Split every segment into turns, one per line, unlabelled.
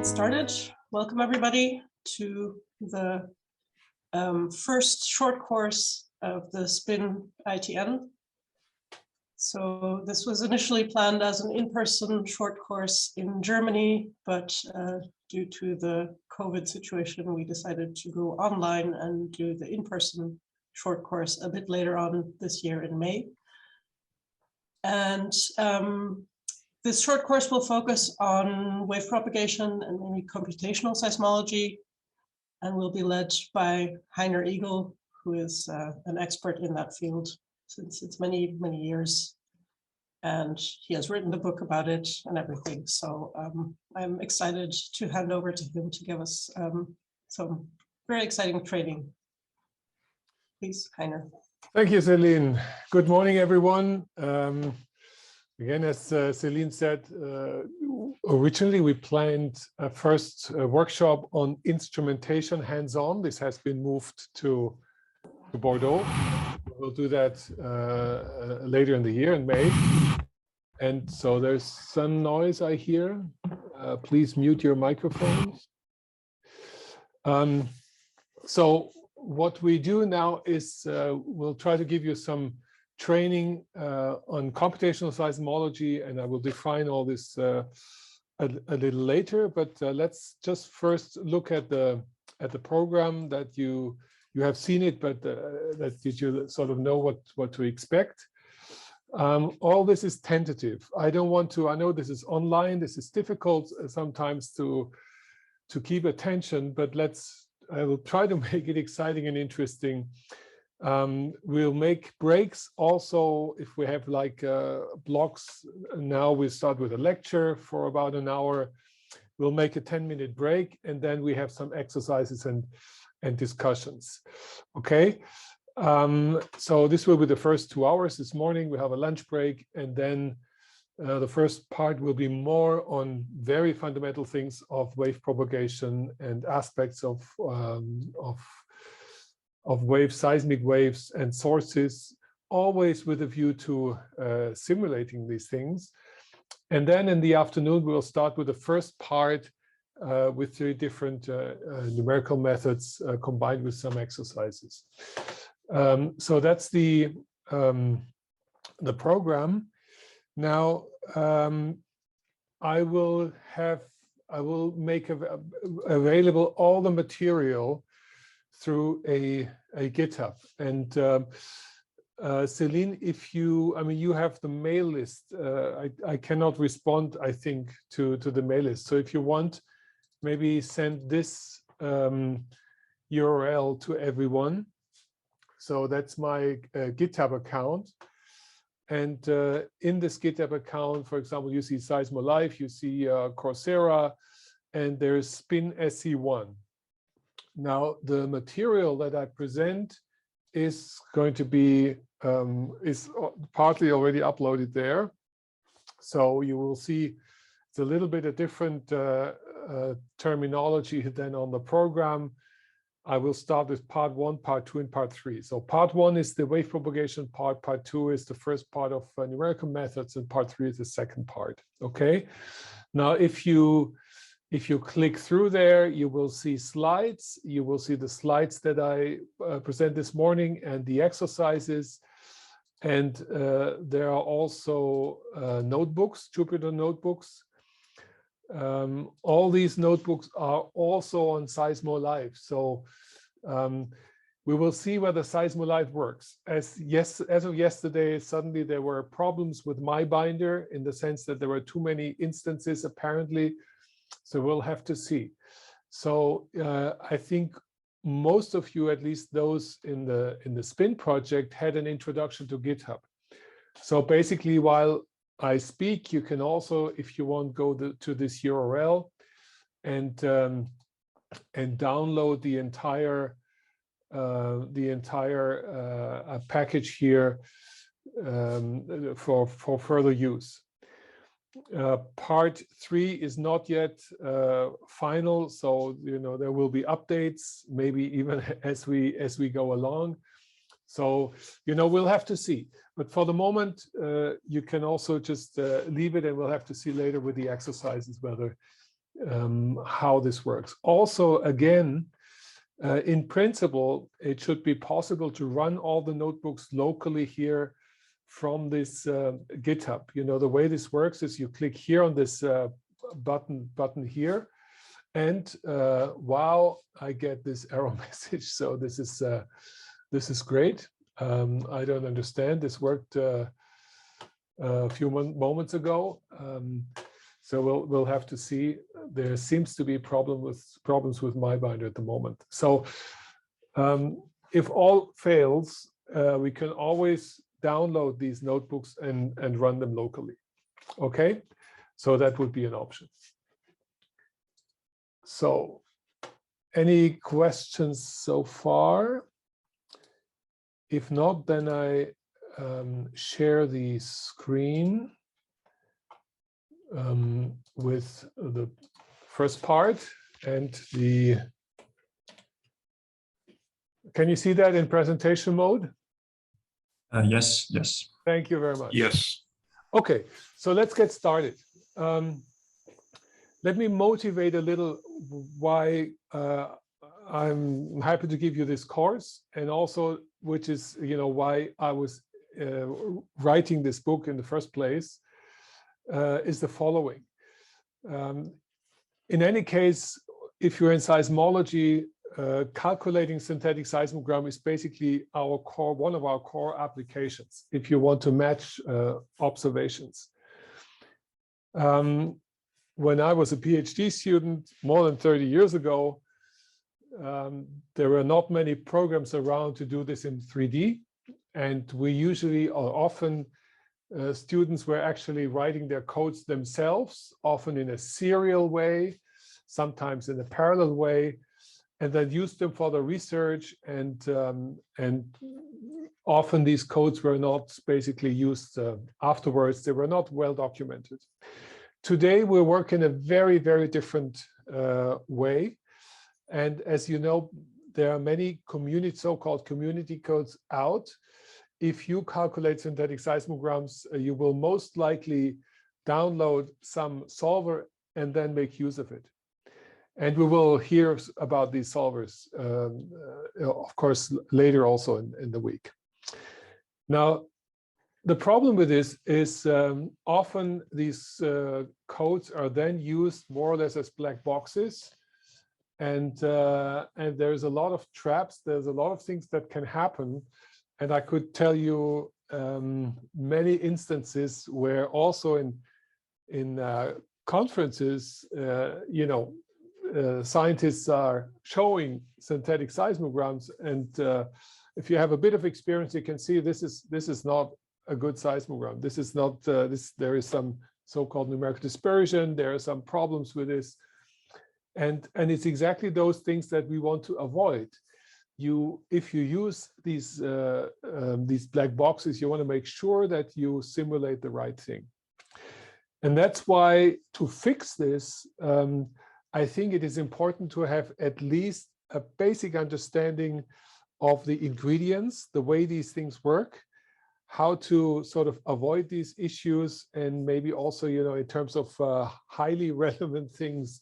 get started. Welcome everybody to the first short course of the SPIN-ITN. So this was initially planned as an in-person short course in Germany, but due to the COVID situation, we decided to go online and do the in-person short course a bit later on this year in May. And this short course will focus on wave propagation and maybe computational seismology, and will be led by Heiner Igel, who is an expert in that field since it's many, many years. And he has written the book about it and everything. So I'm excited to hand over to him to give us some very exciting training. Please, Heiner.
Thank you, Celine. Good morning, everyone. Again, as Celine said, originally we planned a first workshop on instrumentation hands-on. This has been moved to Bordeaux. We'll do that later in the year in May. And so there's some noise I hear. Please mute your microphones. So what we do now is we'll try to give you some training on computational seismology, and I will define all this a little later. But let's just first look at the program that you have seen it, but that you sort of know what to expect. All this is tentative. I don't want to. I know this is online. This is difficult sometimes to keep attention, but I will try to make it exciting and interesting. We'll make breaks also if we have like blocks. Now we start with a lecture for about an hour. We'll make a 10-minute break, and then we have some exercises and discussions. Okay, so this will be the first 2 hours. This morning we have a lunch break, and then the first part will be more on very fundamental things of wave propagation and aspects of waves, seismic waves and sources, always with a view to simulating these things. And then in the afternoon, we'll start with the first part with 3 different numerical methods combined with some exercises. So that's the program. Now, I will make available all the material through a GitHub. And Celine, if you have the mail list. I cannot respond, I think, to the mail list. So if you want, maybe send this URL to everyone. So that's my GitHub account. And in this GitHub account, for example, you see SeismoLive, you see Coursera, and there's SPIN-ITN. Now, the material that I present is going to be is partly already uploaded there. So you will see it's a little bit of different terminology than on the program. I will start with part 1, part 2, and part 3. So part 1 is the wave propagation part. Part 2 is the first part of numerical methods, and part 3 is the second part. Okay. Now, if you click through there, you will see slides. You will see the slides that I present this morning and the exercises. And there are also notebooks, Jupyter notebooks. All these notebooks are also on SeismoLive. So we will see whether SeismoLive works. As of yesterday, suddenly there were problems with my binder in the sense that there were too many instances apparently. So we'll have to see. So I think most of you, at least those in the SPIN project, had an introduction to GitHub. So basically, while I speak, you can also, if you want, go to this URL and download the entire package here for further use. Part 3 is not yet final, so there will be updates, maybe even as we go along. So we'll have to see. But for the moment, you can also just leave it, and we'll have to see later with the exercises whether how this works. Also, again, in principle, it should be possible to run all the notebooks locally here from this GitHub. You know, the way this works is you click here on this button here, and wow, I get this error message. So this is great. I don't understand. This worked a few moments ago. So we'll have to see. There seems to be problems with my binder at the moment. So if all fails, we can always download these notebooks and run them locally. Okay, so that would be an option. So any questions so far? If not, then I share the screen with the first part and the. Can you see that in presentation mode?
Yes.
Thank you very much.
Yes.
Okay, so let's get started. Let me motivate a little why I'm happy to give you this course, and also which is, you know, why I was writing this book in the first place, is the following. In any case, if you're in seismology, calculating synthetic seismogram is basically one of our core applications if you want to match observations. When I was a PhD student more than 30 years ago, there were not many programs around to do this in 3D, and we usually, or often, students were actually writing their codes themselves, often in a serial way, sometimes in a parallel way, and then used them for the research, and often these codes were not basically used afterwards. They were not well documented. Today we work in a very, very different way, and as you know, there are many so-called community codes out. If you calculate synthetic seismograms, you will most likely download some solver and then make use of it. And we will hear about these solvers, of course, later also in the week. Now, the problem with this is often these codes are then used more or less as black boxes. And there's a lot of traps. There's a lot of things that can happen. And I could tell you many instances where also in conferences, you know, scientists are showing synthetic seismograms, and if you have a bit of experience, you can see this is not a good seismogram. This is not there is some so-called numerical dispersion. There are some problems with this, and it's exactly those things that we want to avoid. If you use these black boxes, you want to make sure that you simulate the right thing. And that's why, to fix this, I think it is important to have at least a basic understanding of the ingredients, the way these things work, how to sort of avoid these issues, and maybe also, you know, in terms of highly relevant things,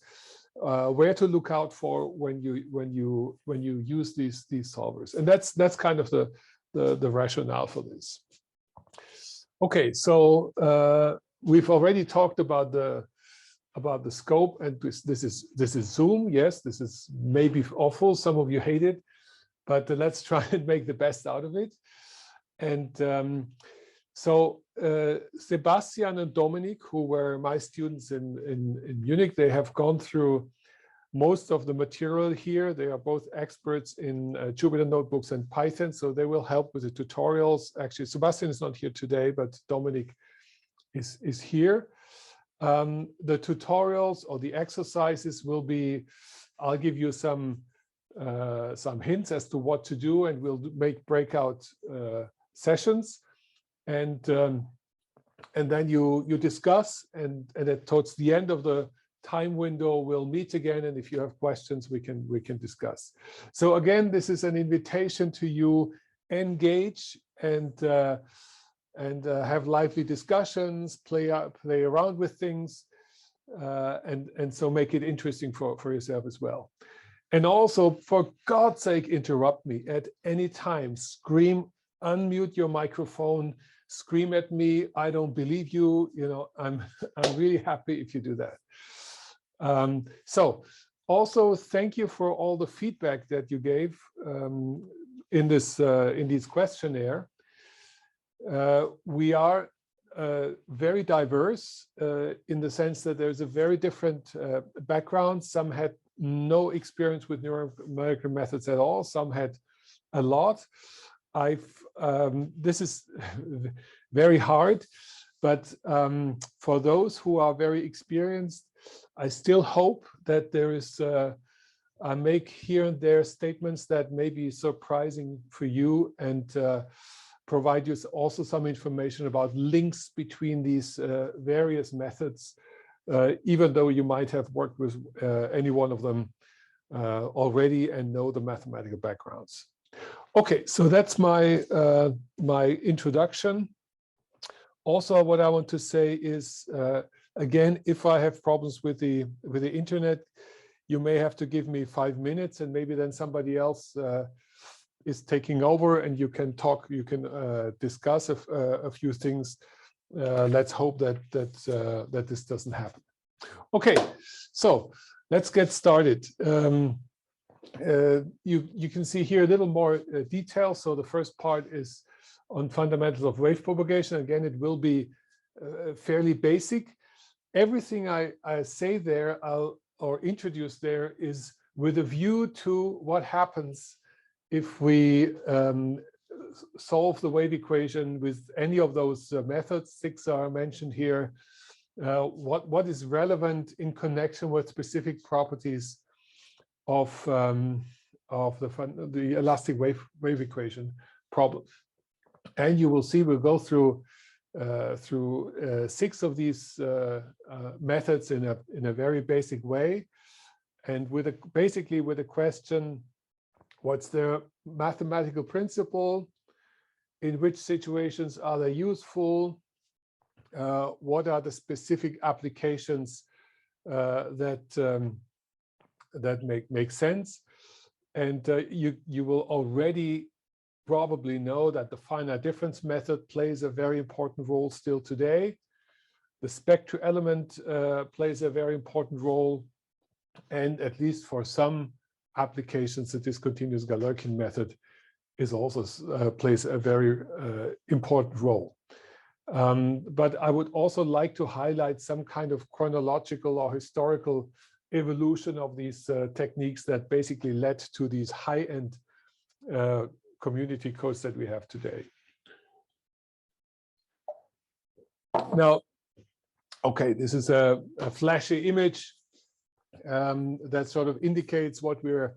where to look out for when you use these solvers. And that's kind of the rationale for this. Okay, so we've already talked about the scope, and this is Zoom. Yes, this is maybe awful. Some of you hate it, but let's try and make the best out of it. And so Sebastian and Dominic, who were my students in Munich, they have gone through most of the material here. They are both experts in Jupyter Notebooks and Python, so they will help with the tutorials. Actually, Sebastian is not here today, but Dominic is here. The tutorials or the exercises will be, I'll give you some hints as to what to do, and we'll make breakout sessions, and then you discuss, and towards the end of the time window we'll meet again, and if you have questions we can discuss. So again, this is an invitation to you, engage and have lively discussions, play around with things, and so make it interesting for yourself as well. And also, for God's sake, interrupt me at any time. Scream, unmute your microphone, scream at me. I don't believe you. You know, I'm really happy if you do that. So also thank you for all the feedback that you gave in this questionnaire. We are very diverse in the sense that there's a very different background. Some had no experience with numerical methods at all. Some had a lot. This is very hard, but for those who are very experienced, I still hope that there is, I make here and there statements that may be surprising for you, and provide you also some information about links between these various methods, even though you might have worked with any one of them already and know the mathematical backgrounds. Okay, so that's my my introduction. Also, what I want to say is, again, if I have problems with the internet, you may have to give me 5 minutes, and maybe then somebody else is taking over, and you can talk, you can discuss a few things. Let's hope that this doesn't happen. Okay, so let's get started. You can see here a little more detail. So the first part is on fundamentals of wave propagation. Again, it will be fairly basic. Everything I say there or introduce there is with a view to what happens if we solve the wave equation with any of those methods. 6 are mentioned here. What is relevant in connection with specific properties of the elastic wave equation problem. And you will see we'll go through 6 of these methods in a very basic way, and basically with a question: what's the mathematical principle? In which situations are they useful? What are the specific applications that make sense? And you will already probably know that the finite difference method plays a very important role still today. The spectral element plays a very important role, and at least for some applications, the discontinuous Galerkin method is also plays a very important role. But I would also like to highlight some kind of chronological or historical evolution of these techniques that basically led to these high-end community codes that we have today. Now, okay, this is a flashy image that sort of indicates what we're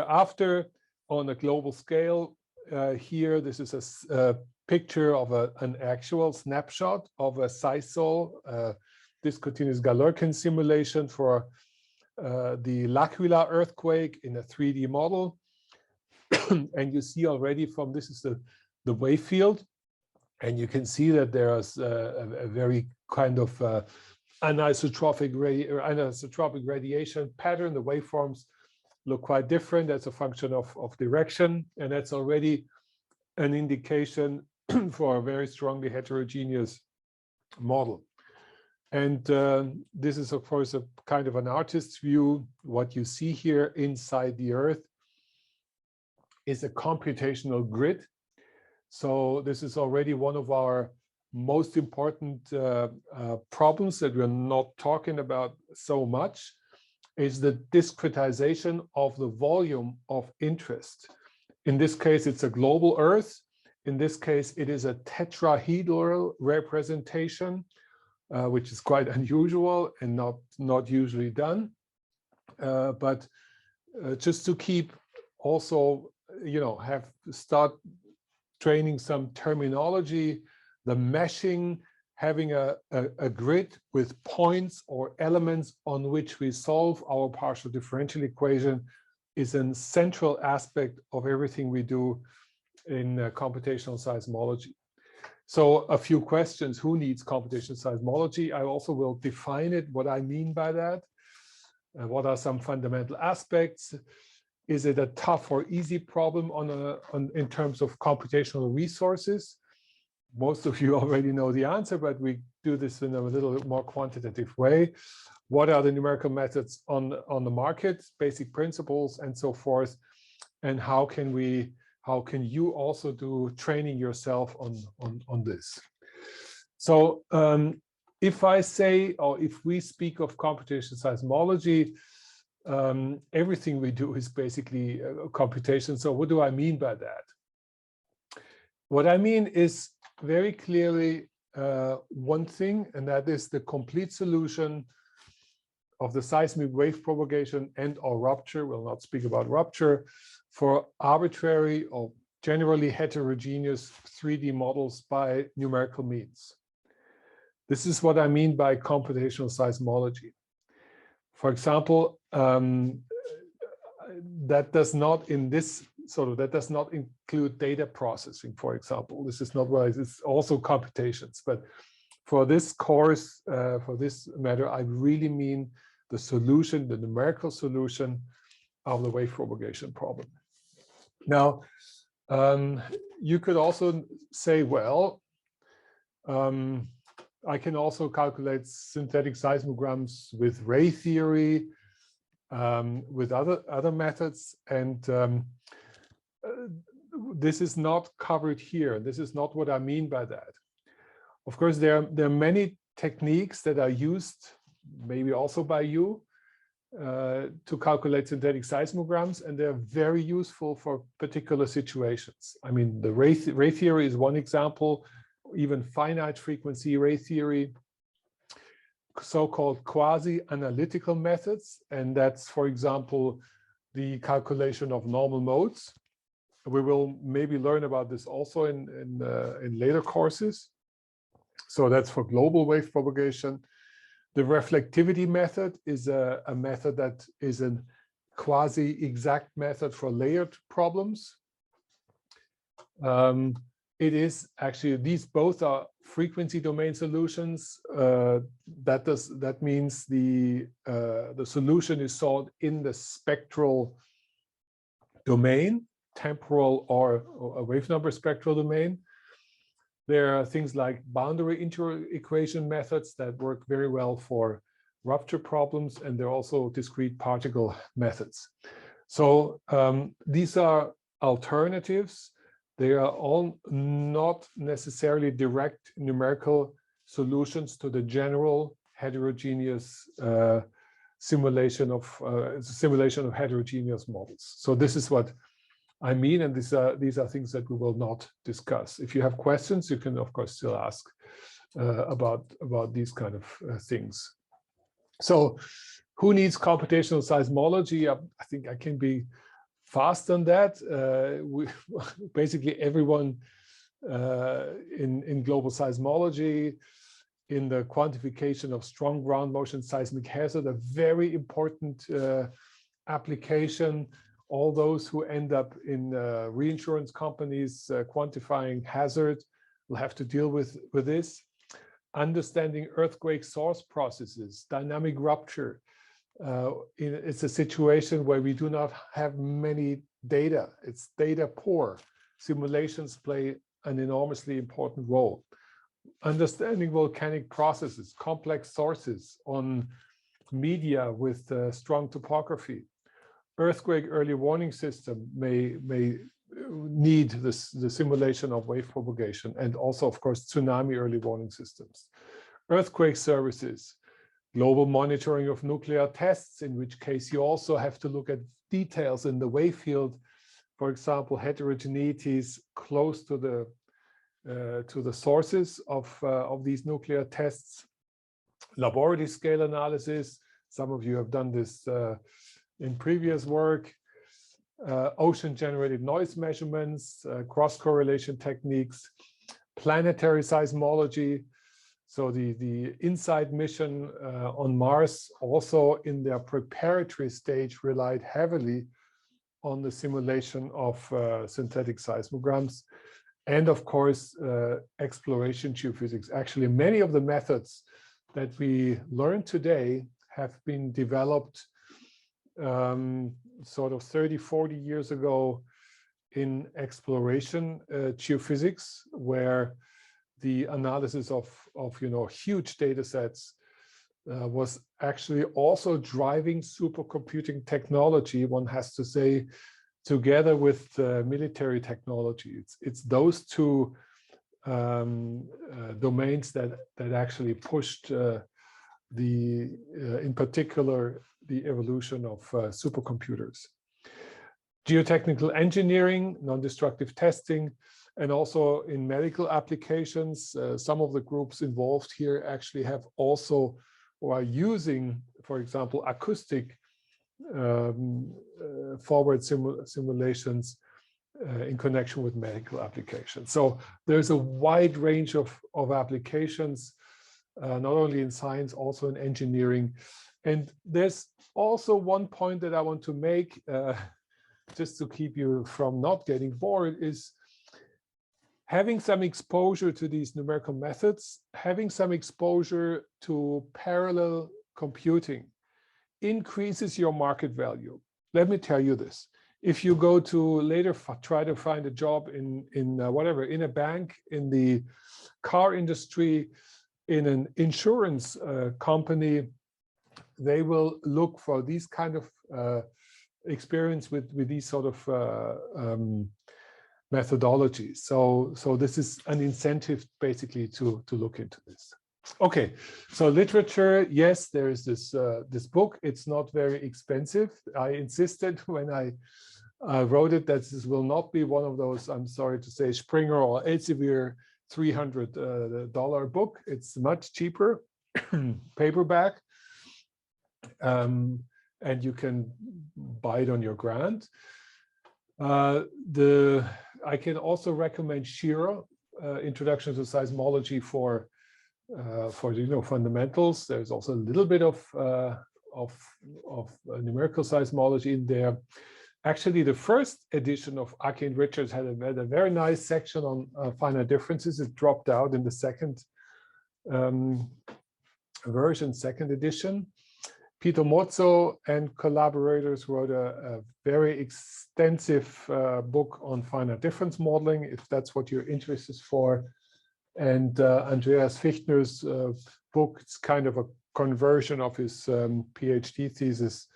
after on a global scale. Here, this is a picture of an actual snapshot of a SISOL, discontinuous Galerkin simulation for the L'Aquila earthquake in a 3D model. And you see already from this is the wave field, and you can see that there is a very kind of anisotropic radiation pattern. The waveforms look quite different. That's a function of direction, and that's already an indication for a very strongly heterogeneous model. And this is, of course, a kind of an artist's view. What you see here inside the Earth is a computational grid. So this is already one of our most important problems that we're not talking about so much, is the discretization of the volume of interest. In this case, it's a global Earth. In this case, it is a tetrahedral representation, which is quite unusual and not usually done. But just to keep also, start training some terminology, the meshing, having a grid with points or elements on which we solve our partial differential equation is a central aspect of everything we do in computational seismology. So a few questions: who needs computational seismology? I also will define it, what I mean by that. What are some fundamental aspects? Is it a tough or easy problem in terms of computational resources? Most of you already know the answer, but we do this in a little bit more quantitative way. What are the numerical methods on the market, basic principles, and so forth? And how can you also do training yourself on this? So if I say, or if we speak of computational seismology, everything we do is basically computation. So what do I mean by that? What I mean is very clearly one thing, and that is the complete solution of the seismic wave propagation and or rupture. We'll not speak about rupture for arbitrary or generally heterogeneous 3D models by numerical means. This is what I mean by computational seismology. For example, that does not include data processing, for example. This is not what it's also computations, but for this course, for this matter, I really mean the solution, the numerical solution of the wave propagation problem. Now, you could also say, well, I can also calculate synthetic seismograms with ray theory, with other methods, and this is not covered here. This is not what I mean by that. Of course, there are many techniques that are used, maybe also by you, to calculate synthetic seismograms, and they're very useful for particular situations. I mean, the ray theory is one example, even finite frequency ray theory, so-called quasi-analytical methods, and that's, for example, the calculation of normal modes. We will maybe learn about this also in later courses. So that's for global wave propagation. The reflectivity method is a method that is a quasi-exact method for layered problems. It is actually, these both are frequency domain solutions. That means the solution is solved in the spectral domain, temporal or a wave number spectral domain. There are things like boundary inter-equation methods that work very well for rupture problems, and there are also discrete particle methods. So these are alternatives. They are all not necessarily direct numerical solutions to the general heterogeneous simulation of heterogeneous models. So this is what I mean, and these are things that we will not discuss. If you have questions, you can of course still ask about these kind of things. So, who needs computational seismology? I think I can be fast on that. Basically everyone in global seismology, in the quantification of strong ground motion seismic hazard, a very important application. All those who end up in reinsurance companies quantifying hazard will have to deal with this. Understanding earthquake source processes, dynamic rupture. It's a situation where we do not have many data. It's data poor. Simulations play an enormously important role. Understanding volcanic processes, complex sources on media with strong topography. Earthquake early warning system may need the simulation of wave propagation, and also, of course, tsunami early warning systems. Earthquake services, global monitoring of nuclear tests, in which case you also have to look at details in the wave field. For example, heterogeneities close to the sources of these nuclear tests. Laboratory scale analysis. Some of you have done this in previous work. Ocean-generated noise measurements, cross-correlation techniques, planetary seismology. So the InSight mission on Mars, also in their preparatory stage, relied heavily on the simulation of synthetic seismograms. and of course, exploration geophysics. Actually, many of the methods that we learned today have been developed sort of 30, 40 years ago in exploration geophysics, where the analysis of huge data sets was actually also driving supercomputing technology, one has to say, together with military technology. It's those two domains that actually pushed in particular the evolution of supercomputers. Geotechnical engineering, non-destructive testing, and also in medical applications. Some of the groups involved here actually have also or are using, for example, acoustic forward simulations in connection with medical applications. So there's a wide range of applications, not only in science, also in engineering. And there's also one point that I want to make, just to keep you from not getting bored, is having some exposure to these numerical methods, having some exposure to parallel computing increases your market value. Let me tell you this. If you go to later try to find a job in whatever, in a bank, in the car industry, in an insurance company, they will look for these kind of experience with these sort of methodologies. So this is an incentive basically to look into this. Okay, so literature, yes, there is this this book. It's not very expensive. I insisted when I wrote it that this will not be one of those, I'm sorry to say, Springer or Elsevier $300 book. It's much cheaper, paperback, and you can buy it on your grant. I can also recommend Shira, Introduction to Seismology for fundamentals. There's also a little bit of numerical seismology in there. Actually, the first edition of Aki and Richards had a very nice section on finite differences. It dropped out in the second version, second edition. Peter Mozzo and collaborators wrote a very extensive book on finite difference modeling, if that's what your interest is for. And Andreas Fichtner's book, it's kind of a conversion of his PhD thesis,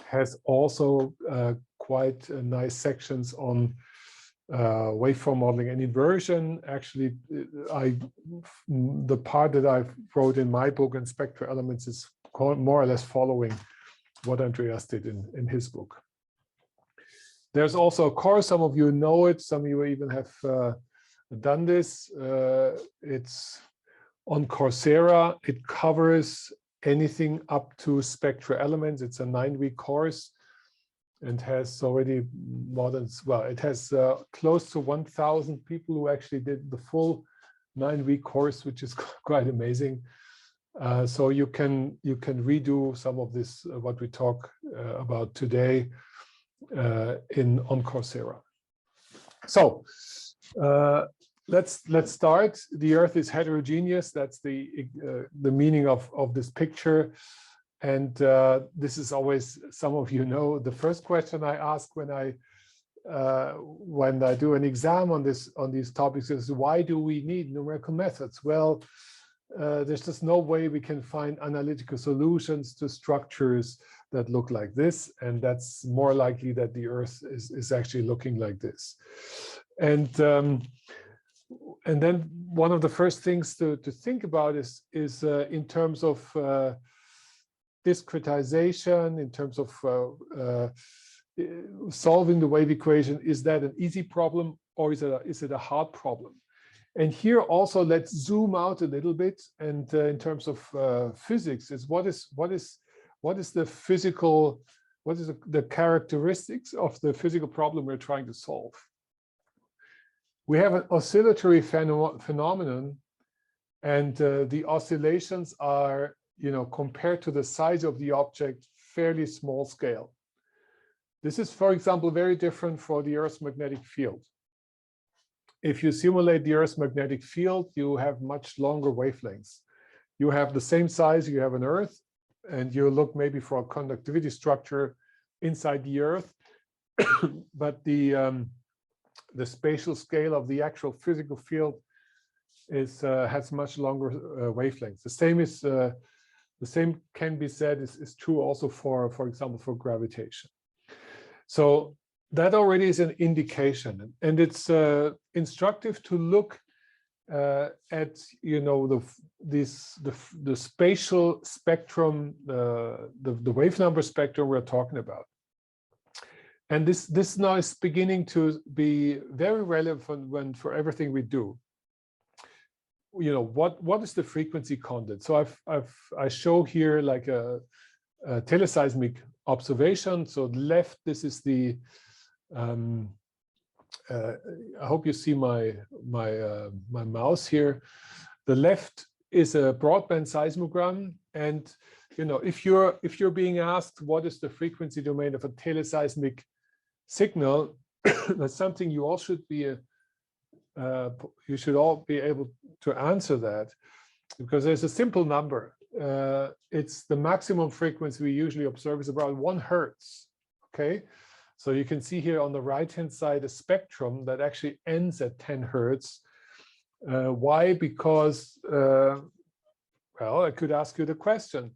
has also quite nice sections on waveform modeling and inversion. Actually, the part that I wrote in my book on spectral elements is more or less following what Andreas did in his book. There's also a course, some of you know it, some of you even have done this. It's on Coursera. It covers anything up to spectral elements. It's a 9-week course and has already more than, well, it has close to 1,000 people who actually did the full 9-week course, which is quite amazing. So you can redo some of this, what we talk about today on Coursera. So let's start. The Earth is heterogeneous. That's the meaning of this picture. And this is always, some of you know, the first question I ask when I do an exam on these topics is, why do we need numerical methods? Well, there's just no way we can find analytical solutions to structures that look like this, and that's more likely that the Earth is actually looking like this. And then one of the first things to think about is in terms of discretization, in terms of solving the wave equation. Is that an easy problem, or is it a hard problem? And here also, let's zoom out a little bit. And in terms of physics, is what is the physical, what is the characteristics of the physical problem we're trying to solve? We have an oscillatory phenomenon, and the oscillations are, compared to the size of the object, fairly small scale. This is, for example, very different for the Earth's magnetic field. if you simulate the Earth's magnetic field, you have much longer wavelengths. You have the same size, you have an Earth, and you look maybe for a conductivity structure inside the Earth, but the spatial scale of the actual physical field has much longer wavelengths. The same can be said is true also for example, for gravitation. So that already is an indication, and it's instructive to look at, you know, the spatial spectrum, the wave number spectrum we're talking about. And this now is beginning to be very relevant for everything we do. You know, what is the frequency content? So I show here like a teleseismic observation. So left, this is the I hope you see my mouse here. The left is a broadband seismogram, and you know, if you're being asked what is the frequency domain of a teleseismic signal, that's something you all should be you should all be able to answer that, because there's a simple number. It's the maximum frequency we usually observe is about 1 Hertz. Okay, so you can see here on the right-hand side a spectrum that actually ends at 10 Hertz. Why? Because, well, I could ask you the question.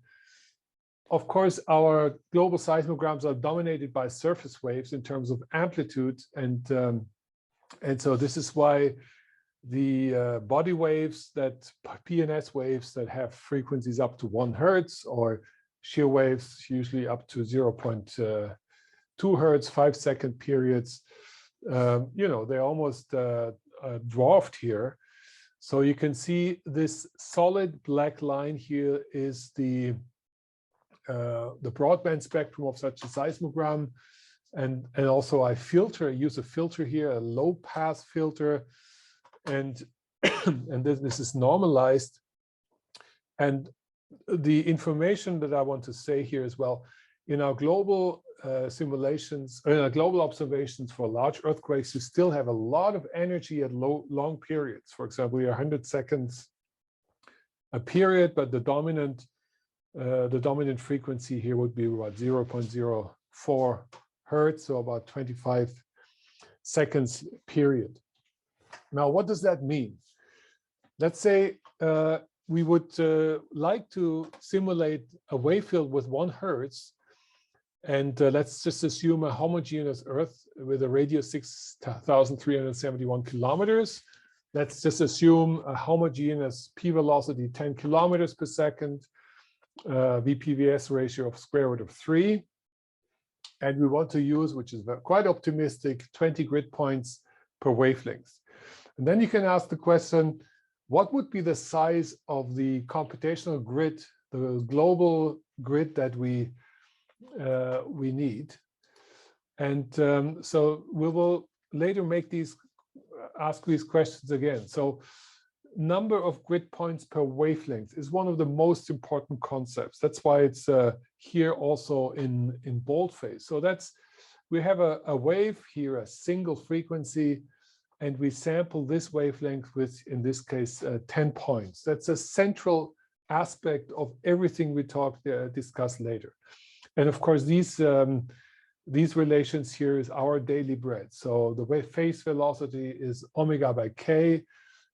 Of course, our global seismograms are dominated by surface waves in terms of amplitude, and so this is why the body waves, that PNS waves that have frequencies up to 1 Hertz, or shear waves usually up to 0.2 Hertz, 5-second periods, you know, they're almost dwarfed here. So you can see this solid black line here is the broadband spectrum of such a seismogram. And also I use a filter here, a low pass filter, and this is normalized. And the information that I want to say here as well, in our global simulations, global observations for large earthquakes, you still have a lot of energy at long periods. For example, 100 seconds a period, but the dominant frequency here would be about 0.04 Hertz, so about 25 seconds period. Now, what does that mean? Let's say we would like to simulate a wave field with 1 Hertz, and let's just assume a homogeneous Earth with a radius 6,371 kilometers. Let's just assume a homogeneous p-velocity 10 kilometers per second, VPVS ratio of square root of 3. And we want to use, which is quite optimistic, 20 grid points per wavelength. And then you can ask the question, what would be the size of the computational grid, the global grid that we need? And so we will later ask these questions again. So number of grid points per wavelength is one of the most important concepts. That's why it's here also in boldface. So we have a wave here, a single frequency, and we sample this wavelength with, in this case, 10 points. That's a central aspect of everything we discuss later. And of course, these relations here is our daily bread. So the wave phase velocity is omega by k,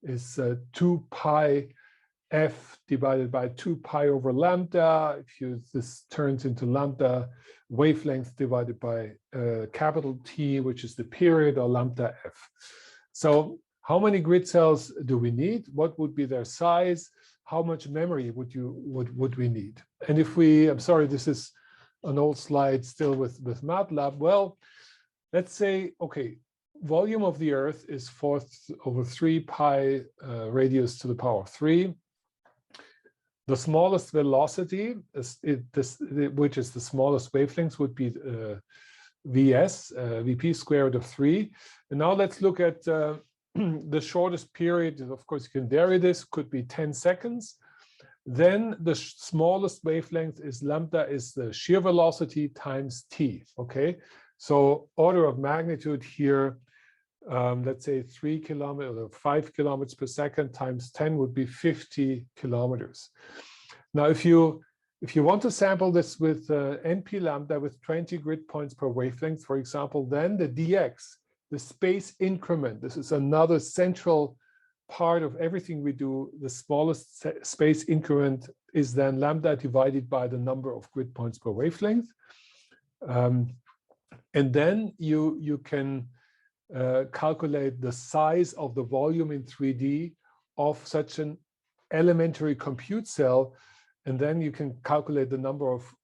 is 2 pi f divided by 2 pi over lambda. This turns into lambda wavelength divided by capital T, which is the period, or lambda f. So how many grid cells do we need? What would be their size? How much memory would we need? And if I'm sorry, this is an old slide still with MATLAB. Well, let's say, okay, volume of the Earth is 4/3 pi radius to the power of 3. The smallest velocity, which is the smallest wavelength, would be Vs, Vp square root of 3. And now let's look at the shortest period. Of course, you can vary this, could be 10 seconds. Then the smallest wavelength is lambda, is the shear velocity times t, okay? So order of magnitude here, let's say 3 kilometers or 5 kilometers per second times 10 would be 50 kilometers. Now, if you want to sample this with NP lambda with 20 grid points per wavelength, for example, then the dx, the space increment, this is another central part of everything we do. The smallest space increment is then lambda divided by the number of grid points per wavelength. And then you can calculate the size of the volume in 3D of such an elementary compute cell, and then you can calculate the number of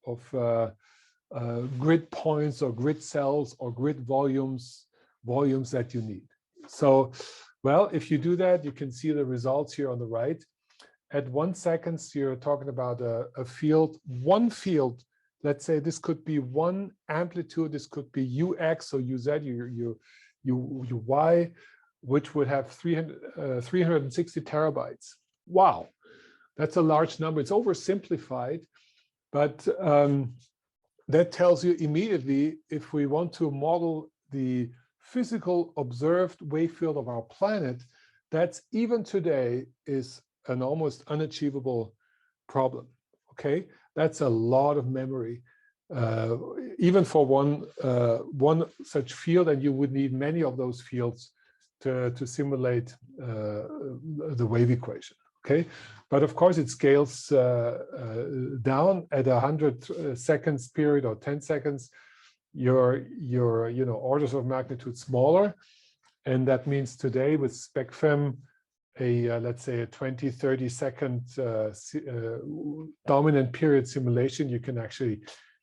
grid points or grid cells or grid volumes that you need. So, well, if you do that, you can see the results here on the right. At 1 second, you're talking about a field, one field. Let's say this could be one amplitude, this could be ux or uz, uy, which would have 360 terabytes. Wow, that's a large number. It's oversimplified, but that tells you immediately if we want to model the physical observed wave field of our planet, that's even today is an almost unachievable problem. Okay, that's a lot of memory, even for one such field, and you would need many of those fields to simulate the wave equation. Okay, but of course it scales down at 100 seconds period or 10 seconds. Your orders of magnitude smaller, and that means today with SpecFEM, let's say a 20-30 second dominant period simulation, you can actually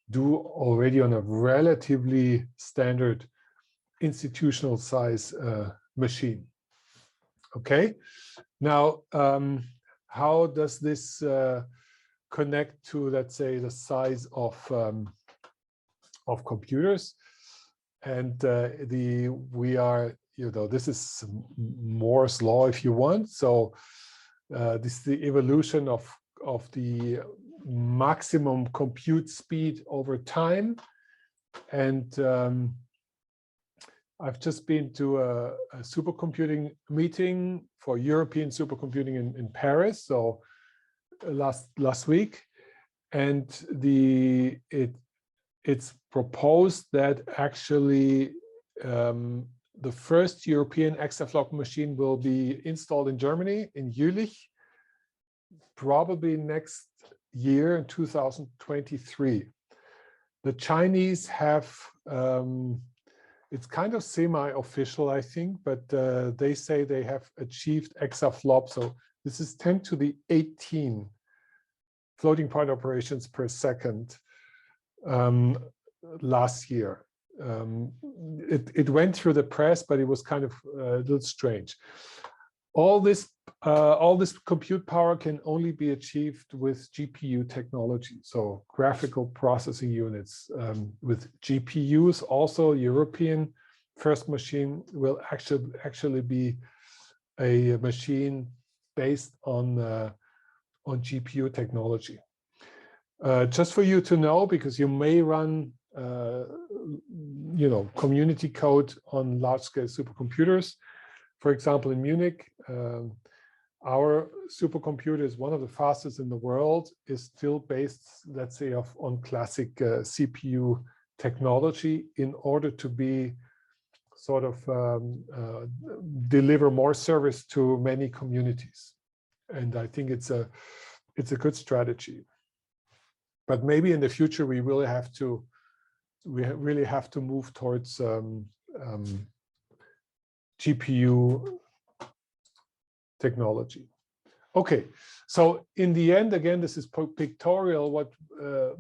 do already on a relatively standard institutional size machine. Okay, now how does this connect to, let's say, the size of computers? And we are, this is Moore's law if you want. So this is the evolution of the maximum compute speed over time. And I've just been to a supercomputing meeting for European supercomputing in Paris, so last week, and it's proposed that actually the first European exaflop machine will be installed in Germany, in Jülich, probably next year in 2023. The Chinese have, it's kind of semi-official, I think, but they say they have achieved exaflop. So this is 10 to the 18 floating point operations per second last year. It went through the press, but it was kind of a little strange. All this compute power can only be achieved with GPU technology, so graphical processing units. With GPUs, also European first machine will actually be a machine based on GPU technology. Just for you to know, because you may run community code on large-scale supercomputers. For example, in Munich, our supercomputer is one of the fastest in the world, is still based, let's say, on classic CPU technology in order to be sort of deliver more service to many communities. And I think it's a good strategy. But maybe in the future we really have to move towards GPU technology. Okay, so in the end, again, this is pictorial. What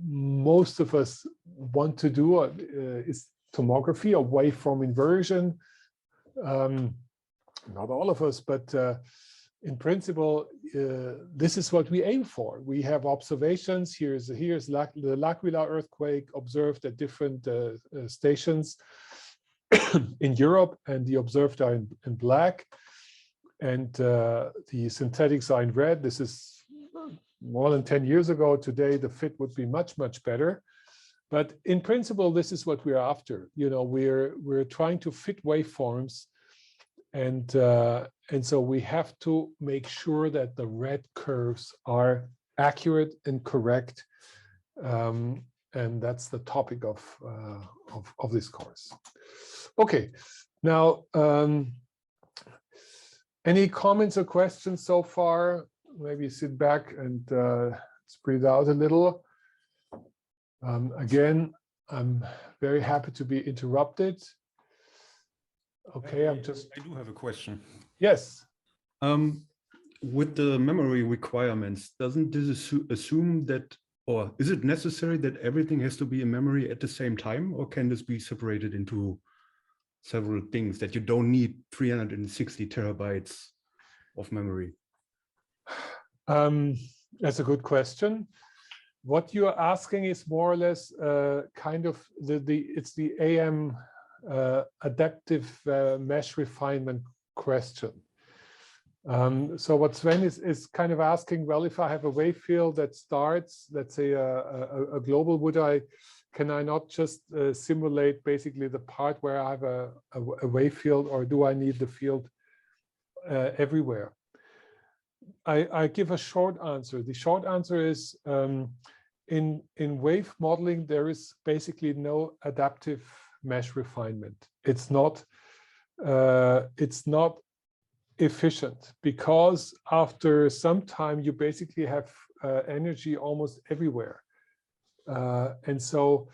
most of us want to do is tomography or waveform inversion. Not all of us, but in principle, this is what we aim for. We have observations. Here's the L'Aquila earthquake observed at different stations in Europe, and the observed are in black, and the synthetics are in red. This is more than 10 years ago. Today, the fit would be much, much better. But in principle, this is what we're after. We're trying to fit waveforms And so we have to make sure that the red curves are accurate and correct. And that's the topic of this course. Okay, now, any comments or questions so far? Maybe sit back and breathe out a little. Again, I'm very happy to be interrupted. Okay, I
do have a question.
Yes.
With the memory requirements, doesn't this assume that, or is it necessary that everything has to be in memory at the same time, or can this be separated into several things that you don't need 360 terabytes of memory?
That's a good question. What you're asking is more or less kind of it's the AM adaptive mesh refinement question. So what Sven is kind of asking, well, if I have a wave field that starts, let's say a global, can I not just simulate basically the part where I have a wave field, or do I need the field everywhere? I give a short answer. The short answer is in wave modeling, there is basically no adaptive mesh refinement. It's not efficient, because after some time you basically have energy almost everywhere, and so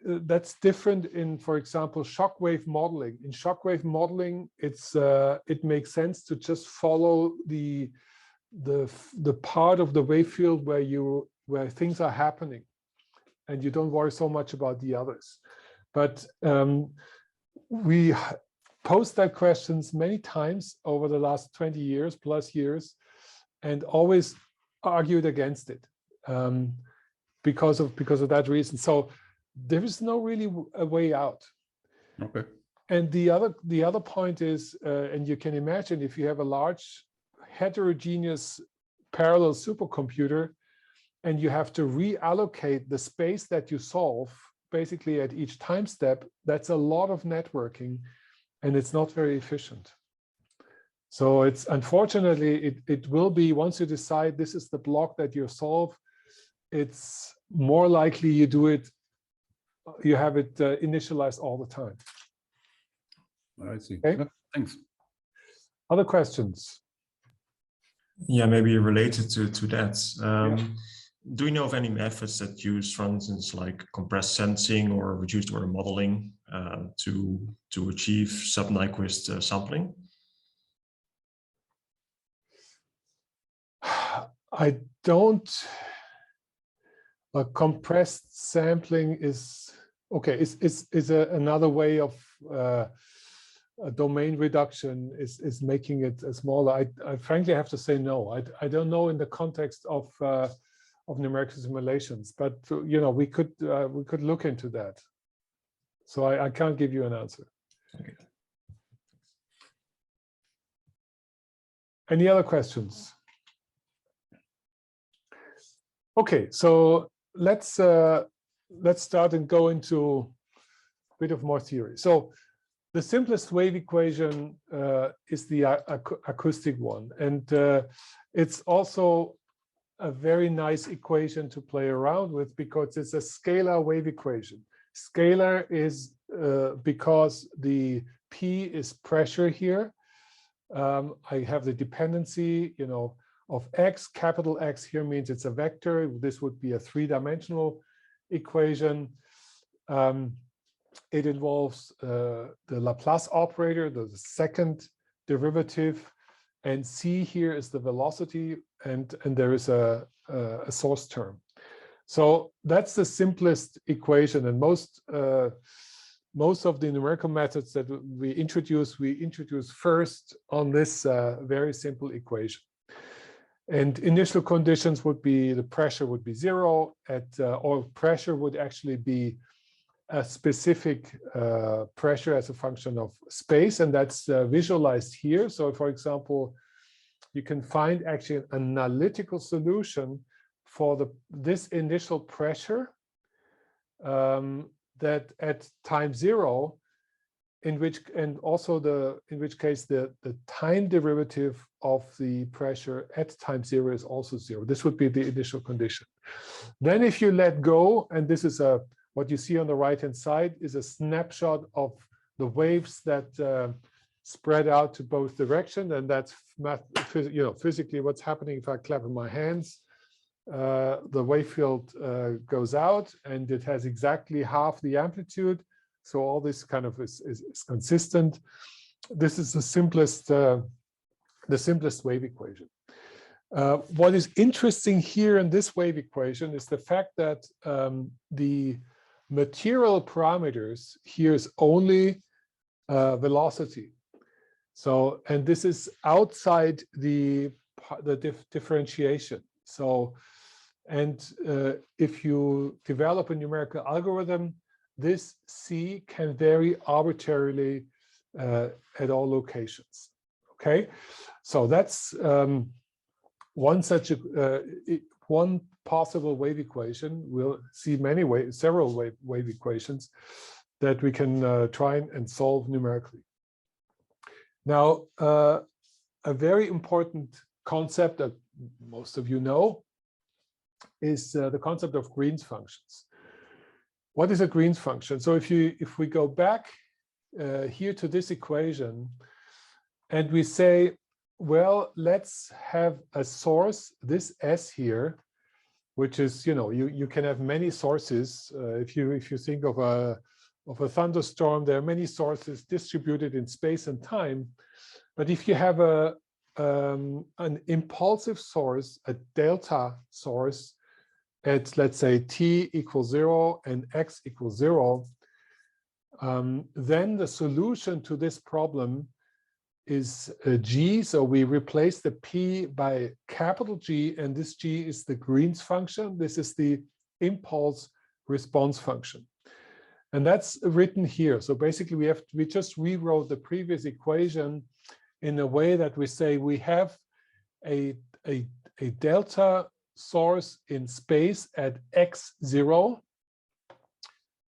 that's different in, for example, shockwave modeling. In shockwave modeling, it makes sense to just follow the part of the wave field where things are happening, and you don't worry so much about the others. But we posed that questions many times over the last 20 years plus years, and always argued against it because of that reason. So there is no really a way out.
Okay.
And the other point is, and you can imagine, if you have a large heterogeneous parallel supercomputer, and you have to reallocate the space that you solve basically at each time step, that's a lot of networking, and it's not very efficient. So it's, unfortunately, it will be, once you decide this is the block that you solve, it's more likely you have it initialized all the time.
I see.
Okay.
Yeah, thanks.
Other questions?
Yeah, maybe related to that.
Yeah.
Do you know of any methods that use, for instance, like compressed sensing or reduced order modeling to achieve sub-Nyquist sampling?
I don't. Compressed sampling is okay. Is another way of a domain reduction is making it smaller. I frankly have to say no. I don't know in the context of numerical simulations, but we could look into that. So I can't give you an answer.
Okay.
Any other questions? Okay, so let's start and go into a bit of more theory. So the simplest wave equation is the acoustic one, and it's also a very nice equation to play around with, because it's a scalar wave equation. Scalar is because the P is pressure here. I have the dependency, of X. Capital X here means it's a vector. This would be a three-dimensional equation. It involves the Laplace operator, the second derivative, and C here is the velocity, and there is a source term. So that's the simplest equation, and most of the numerical methods that we introduce first on this very simple equation. And initial conditions would be the pressure would be 0 or pressure would actually be a specific pressure as a function of space, and that's visualized here. So for example, you can find actually an analytical solution for this initial pressure that at time 0 in which case the time derivative of the pressure at time 0 is also 0. This would be the initial condition. Then if you let go, and this is what you see on the right hand side is a snapshot of the waves that spread out to both directions, and that's physically what's happening. If I clap in my hands, the wave field goes out, and it has exactly half the amplitude. So all this kind of is consistent. This is the simplest wave equation. What is interesting here in this wave equation is the fact that the material parameters here is only velocity. So, and this is outside the differentiation. So, and if you develop a numerical algorithm, this C can vary arbitrarily at all locations. Okay, so that's one such one possible wave equation. We'll see several wave equations that we can try and solve numerically. Now, a very important concept that most of you know is the concept of Green's functions. What is a Green's function? So if we go back here to this equation and we say, well, let's have a source, this S here, which is, you can have many sources. If you think of a thunderstorm, there are many sources distributed in space and time. But if you have an impulsive source, a delta source at, let's say, t equals 0 and x equals 0, then the solution to this problem is G. So we replace the P by capital G, and this G is the Green's function. This is the impulse response function. And that's written here. So basically we just rewrote the previous equation in a way that we say we have a delta source in space at x0,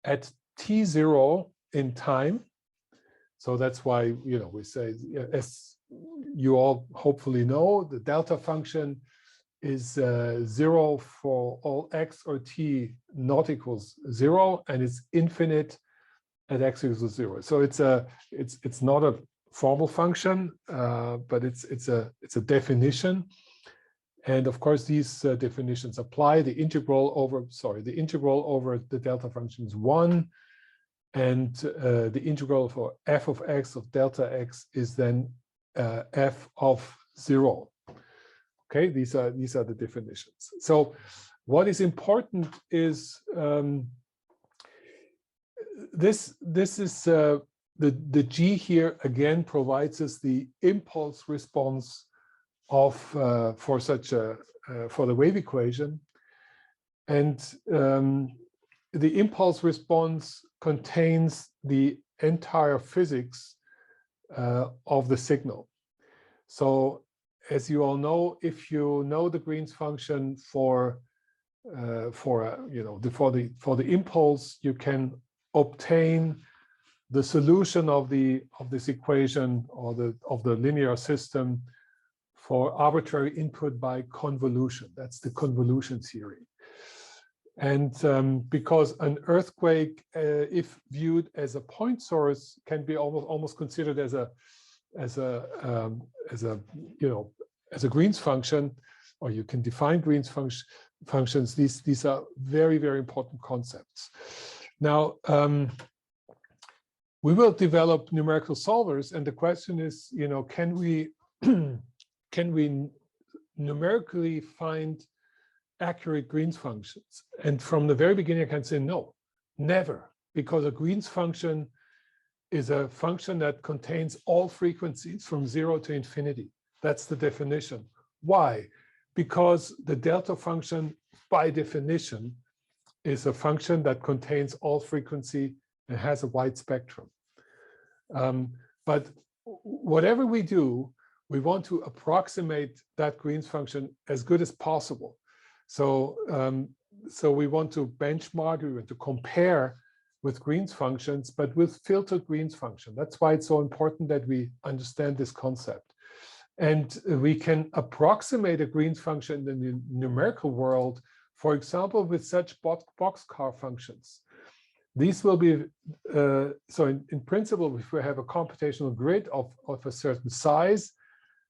at t0 in time. So that's why, we say, as you all hopefully know, the delta function is 0 for all x or t not equals 0, and it's infinite at x equals 0. So it's not a formal function, but it's a definition. And of course, these definitions apply. The integral over the delta function is 1. And the integral for f of x of delta x is then f of 0. Okay, these are the definitions. So what is important is this is the G here again provides us the impulse response of for the wave equation, and the impulse response contains the entire physics of the signal. So as you all know, if you know the Green's function for the impulse, you can obtain the solution of this equation or of the linear system for arbitrary input by convolution. That's the convolution theory. And because an earthquake, if viewed as a point source, can be almost considered as a Green's function, or you can define Green's functions. These are very, very important concepts. Now, we will develop numerical solvers, and the question is, can we numerically find accurate Green's functions? And from the very beginning, I can say no, never, because a Green's function is a function that contains all frequencies from 0 to infinity. That's the definition. Why? Because the delta function, by definition, is a function that contains all frequency and has a wide spectrum. But whatever we do, we want to approximate that Green's function as good as possible. So, so we want to benchmark, we want to compare with Green's functions, but with filtered Green's function. That's why it's so important that we understand this concept. And we can approximate a Green's function in the numerical world, for example, with such boxcar functions. These will be, so in principle, if we have a computational grid of a certain size,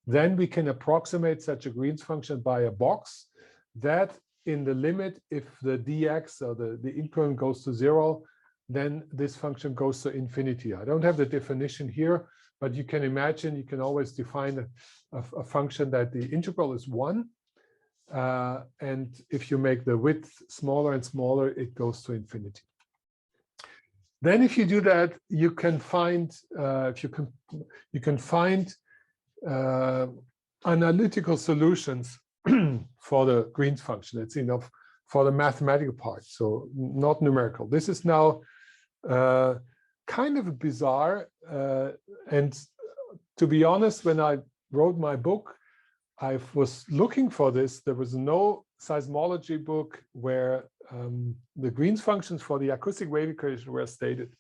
then we can approximate such a Green's function by a box that in the limit, if the dx, or the increment goes to 0, then this function goes to infinity. I don't have the definition here, but you can imagine, you can always define a function that the integral is 1. And if you make the width smaller and smaller, it goes to infinity. Then if you do that, you can find, you can find analytical solutions for the Green's function. It's enough for the mathematical part, so not numerical. This is now kind of bizarre. And to be honest, when I wrote my book, I was looking for this. There was no seismology book where the Green's functions for the acoustic wave equation were stated.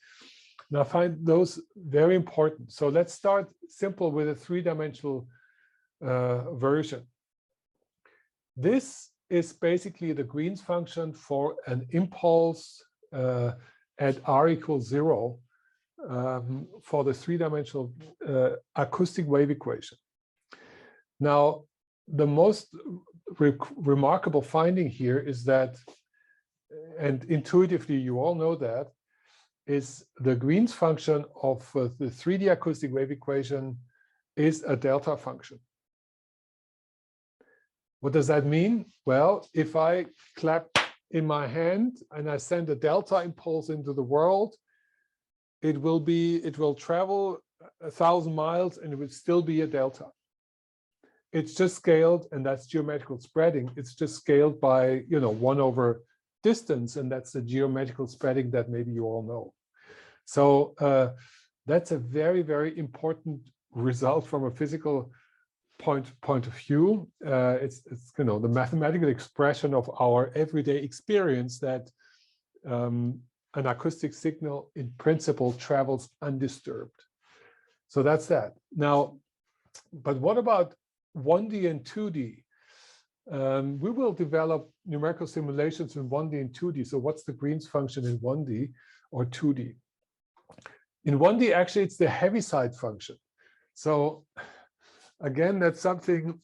And I find those very important. So let's start simple with a three-dimensional version. This is basically the Green's function for an impulse at r equals 0 for the three-dimensional acoustic wave equation. Now, the most remarkable finding here is that, and intuitively you all know that, is the Green's function of the 3D acoustic wave equation is a delta function. What does that mean? Well, if I clap in my hand and I send a delta impulse into the world, it will travel 1,000 miles and it would still be a delta. It's just scaled, and that's geometrical spreading. It's just scaled by, 1 over distance, and that's the geometrical spreading that maybe you all know. So that's a very, very important result from a physical point of view. It's the mathematical expression of our everyday experience that an acoustic signal in principle travels undisturbed. So that's that. Now, but what about 1D and 2D? We will develop numerical simulations in 1D and 2D. So what's the Green's function in 1D or 2D? In 1D, actually, it's the Heaviside function. So again, that's something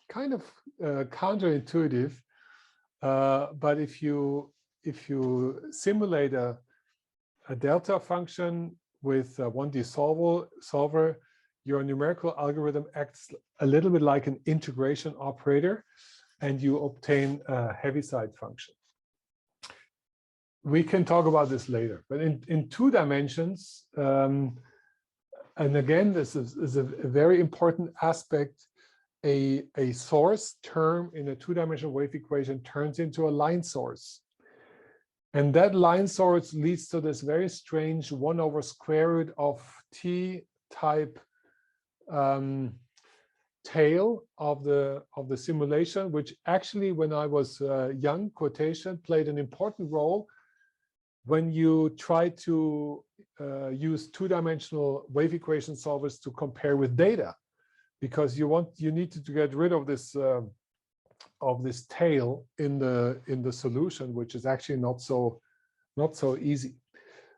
kind of counterintuitive. But if you simulate a delta function with a 1D solver, your numerical algorithm acts a little bit like an integration operator, and you obtain a Heaviside function. We can talk about this later, but in 2 dimensions, and again, this is a very important aspect, a source term in a 2-dimensional wave equation turns into a line source. And that line source leads to this very strange 1 over square root of t type tail of the simulation, which actually, when I was young, quotation, played an important role when you try to use 2-dimensional wave equation solvers to compare with data, because you need to get rid of this tail in the solution, which is actually not so easy.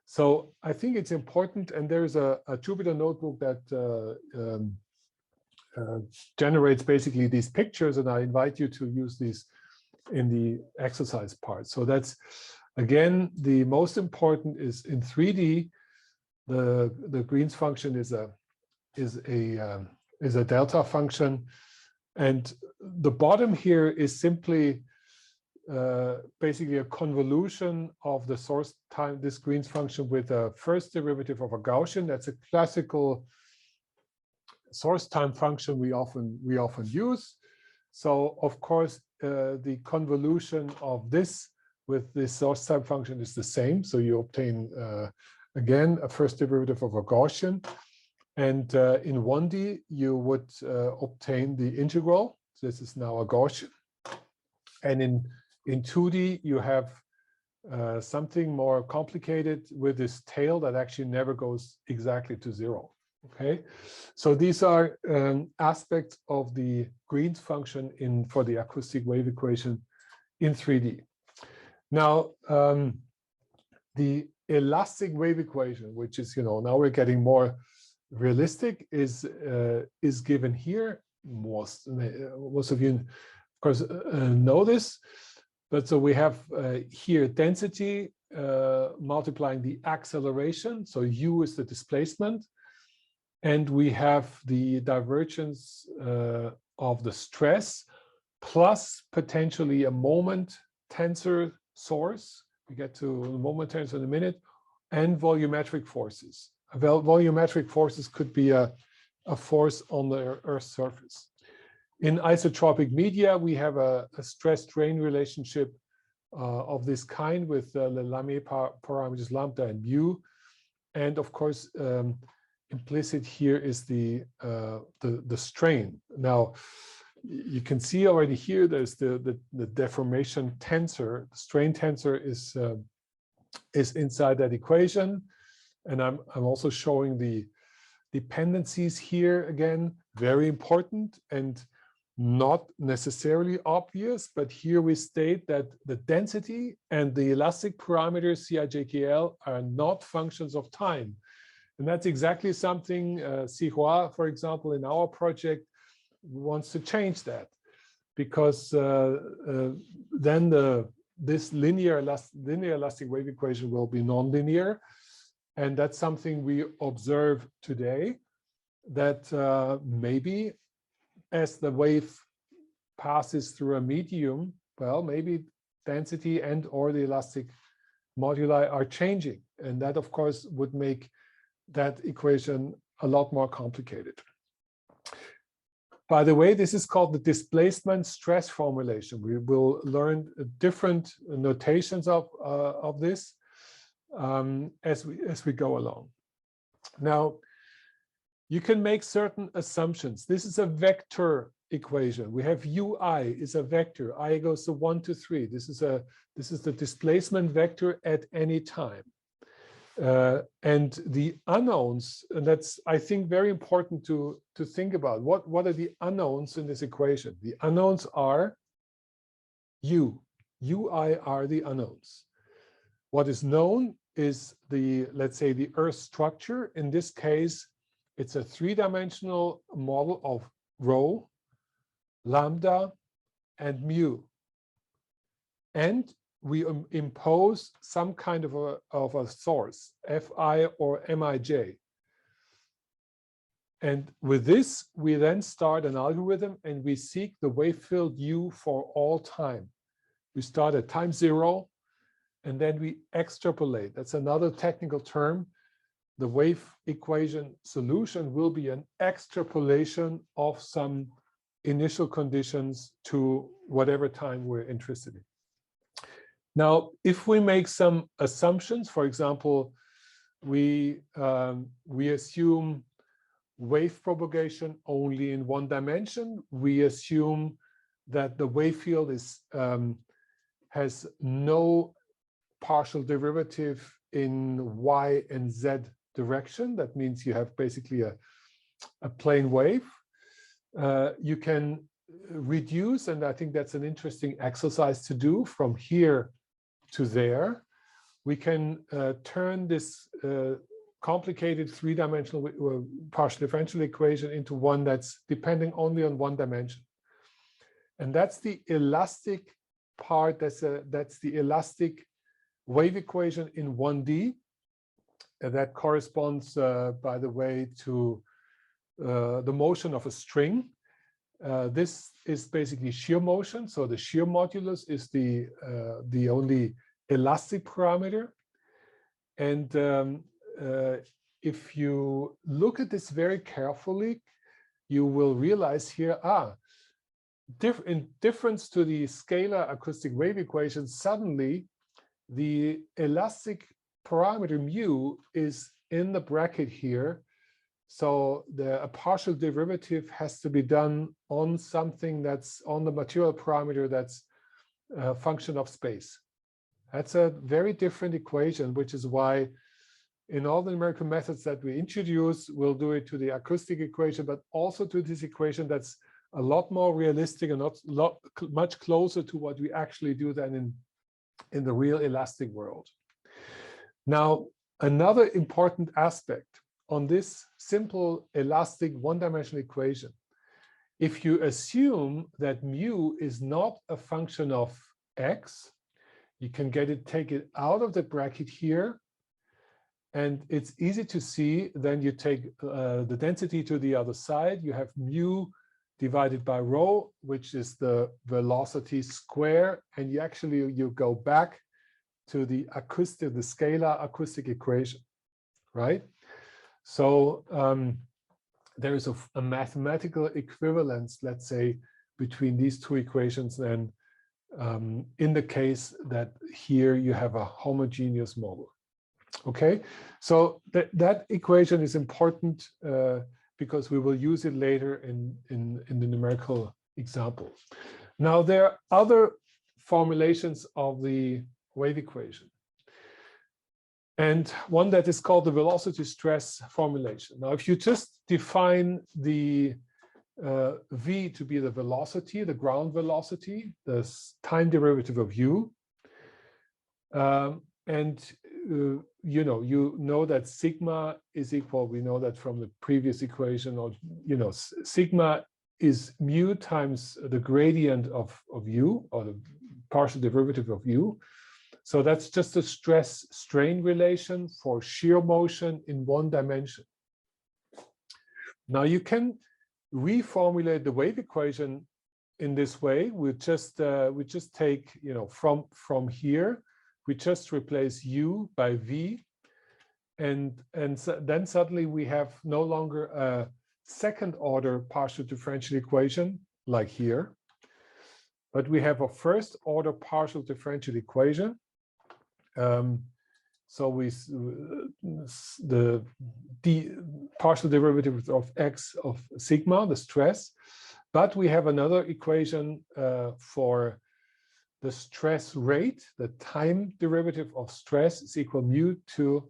So I think it's important, and there's a Jupyter notebook that generates basically these pictures, and I invite you to use these in the exercise part. So that's, again, the most important is in 3D, the Green's function is a delta function, and the bottom here is simply basically a convolution of the source time, this Green's function, with a first derivative of a Gaussian. That's a classical source time function we often use. So of course the convolution of this with this source time function is the same. So you obtain again a first derivative of a Gaussian, and in 1D you would obtain the integral. This is now a Gaussian, and in 2D you have something more complicated with this tail that actually never goes exactly to zero. Okay, so these are aspects of the Green's function for the acoustic wave equation in 3D. Now, the elastic wave equation, which is, now we're getting more realistic, is given here. Most of you, of course, know this. But so we have here density multiplying the acceleration. So U is the displacement. And we have the divergence of the stress plus potentially a moment tensor source. We get to moment tensor in a minute, and volumetric forces. Volumetric forces could be a force on the Earth's surface. In isotropic media, we have a stress-strain relationship of this kind with the Lamé parameters lambda and mu. And of course, implicit here is the strain. Now, you can see already here there's the deformation tensor. The strain tensor is inside that equation, and I'm also showing the dependencies here again. Very important and not necessarily obvious, but here we state that the density and the elastic parameters CI/JKL are not functions of time. And that's exactly something Sihua, for example, in our project wants to change that, because then this linear elastic wave equation will be nonlinear. And that's something we observe today, that maybe as the wave passes through a medium, well, maybe density and or the elastic moduli are changing. And that, of course, would make that equation a lot more complicated. By the way, this is called the displacement stress formulation. We will learn different notations of this as we go along. Now, you can make certain assumptions. This is a vector equation. We have ui is a vector. I goes to 1 to 3. This is the displacement vector at any time. And the unknowns, and that's, I think, very important to think about. What are the unknowns in this equation? The unknowns are ui are the unknowns. What is known is let's say, the Earth structure. In this case, it's a 3-dimensional model of rho, lambda, and mu. And we impose some kind of a source, Fi or Mij. And with this, we then start an algorithm and we seek the wave field U for all time. We start at time 0, and then we extrapolate. That's another technical term. The wave equation solution will be an extrapolation of some initial conditions to whatever time we're interested in. Now, if we make some assumptions, for example, we assume wave propagation only in one dimension. We assume that the wave field has no partial derivative in y and z direction. That means you have basically a plane wave. You can reduce, and I think that's an interesting exercise to do, from here to there. We can turn this complicated 3-dimensional partial differential equation into one that's depending only on one dimension. And that's the elastic part. That's the elastic wave equation in 1D. And that corresponds, by the way, to the motion of a string. This is basically shear motion. So the shear modulus is the only elastic parameter. And if you look at this very carefully, you will realize here, in difference to the scalar acoustic wave equation, suddenly the elastic parameter mu is in the bracket here. So a partial derivative has to be done on something that's on the material parameter that's a function of space. That's a very different equation, which is why in all the numerical methods that we introduce, we'll do it to the acoustic equation, but also to this equation that's a lot more realistic and much closer to what we actually do than in the real elastic world. Now, another important aspect on this simple elastic one-dimensional equation, if you assume that mu is not a function of x, you can take it out of the bracket here, and it's easy to see. Then you take the density to the other side. You have mu divided by rho, which is the velocity square, and you go back to the scalar acoustic equation, right? So there is a mathematical equivalence, let's say, between these two equations, and in the case that here you have a homogeneous model. Okay, so that equation is important because we will use it later in the numerical example. Now, there are other formulations of the wave equation, and one that is called the velocity stress formulation. Now, if you just define the v to be the velocity, the ground velocity, the time derivative of u, and you know that sigma is equal, we know that from the previous equation, or sigma is mu times the gradient of u, or the partial derivative of u. So that's just a stress strain relation for shear motion in one dimension. Now you can reformulate the wave equation in this way. We just take, from here, we just replace u by v, and then suddenly we have no longer a second order partial differential equation like here, but we have a first order partial differential equation. So the partial derivative of x of sigma, the stress, but we have another equation for the stress rate. The time derivative of stress is equal mu to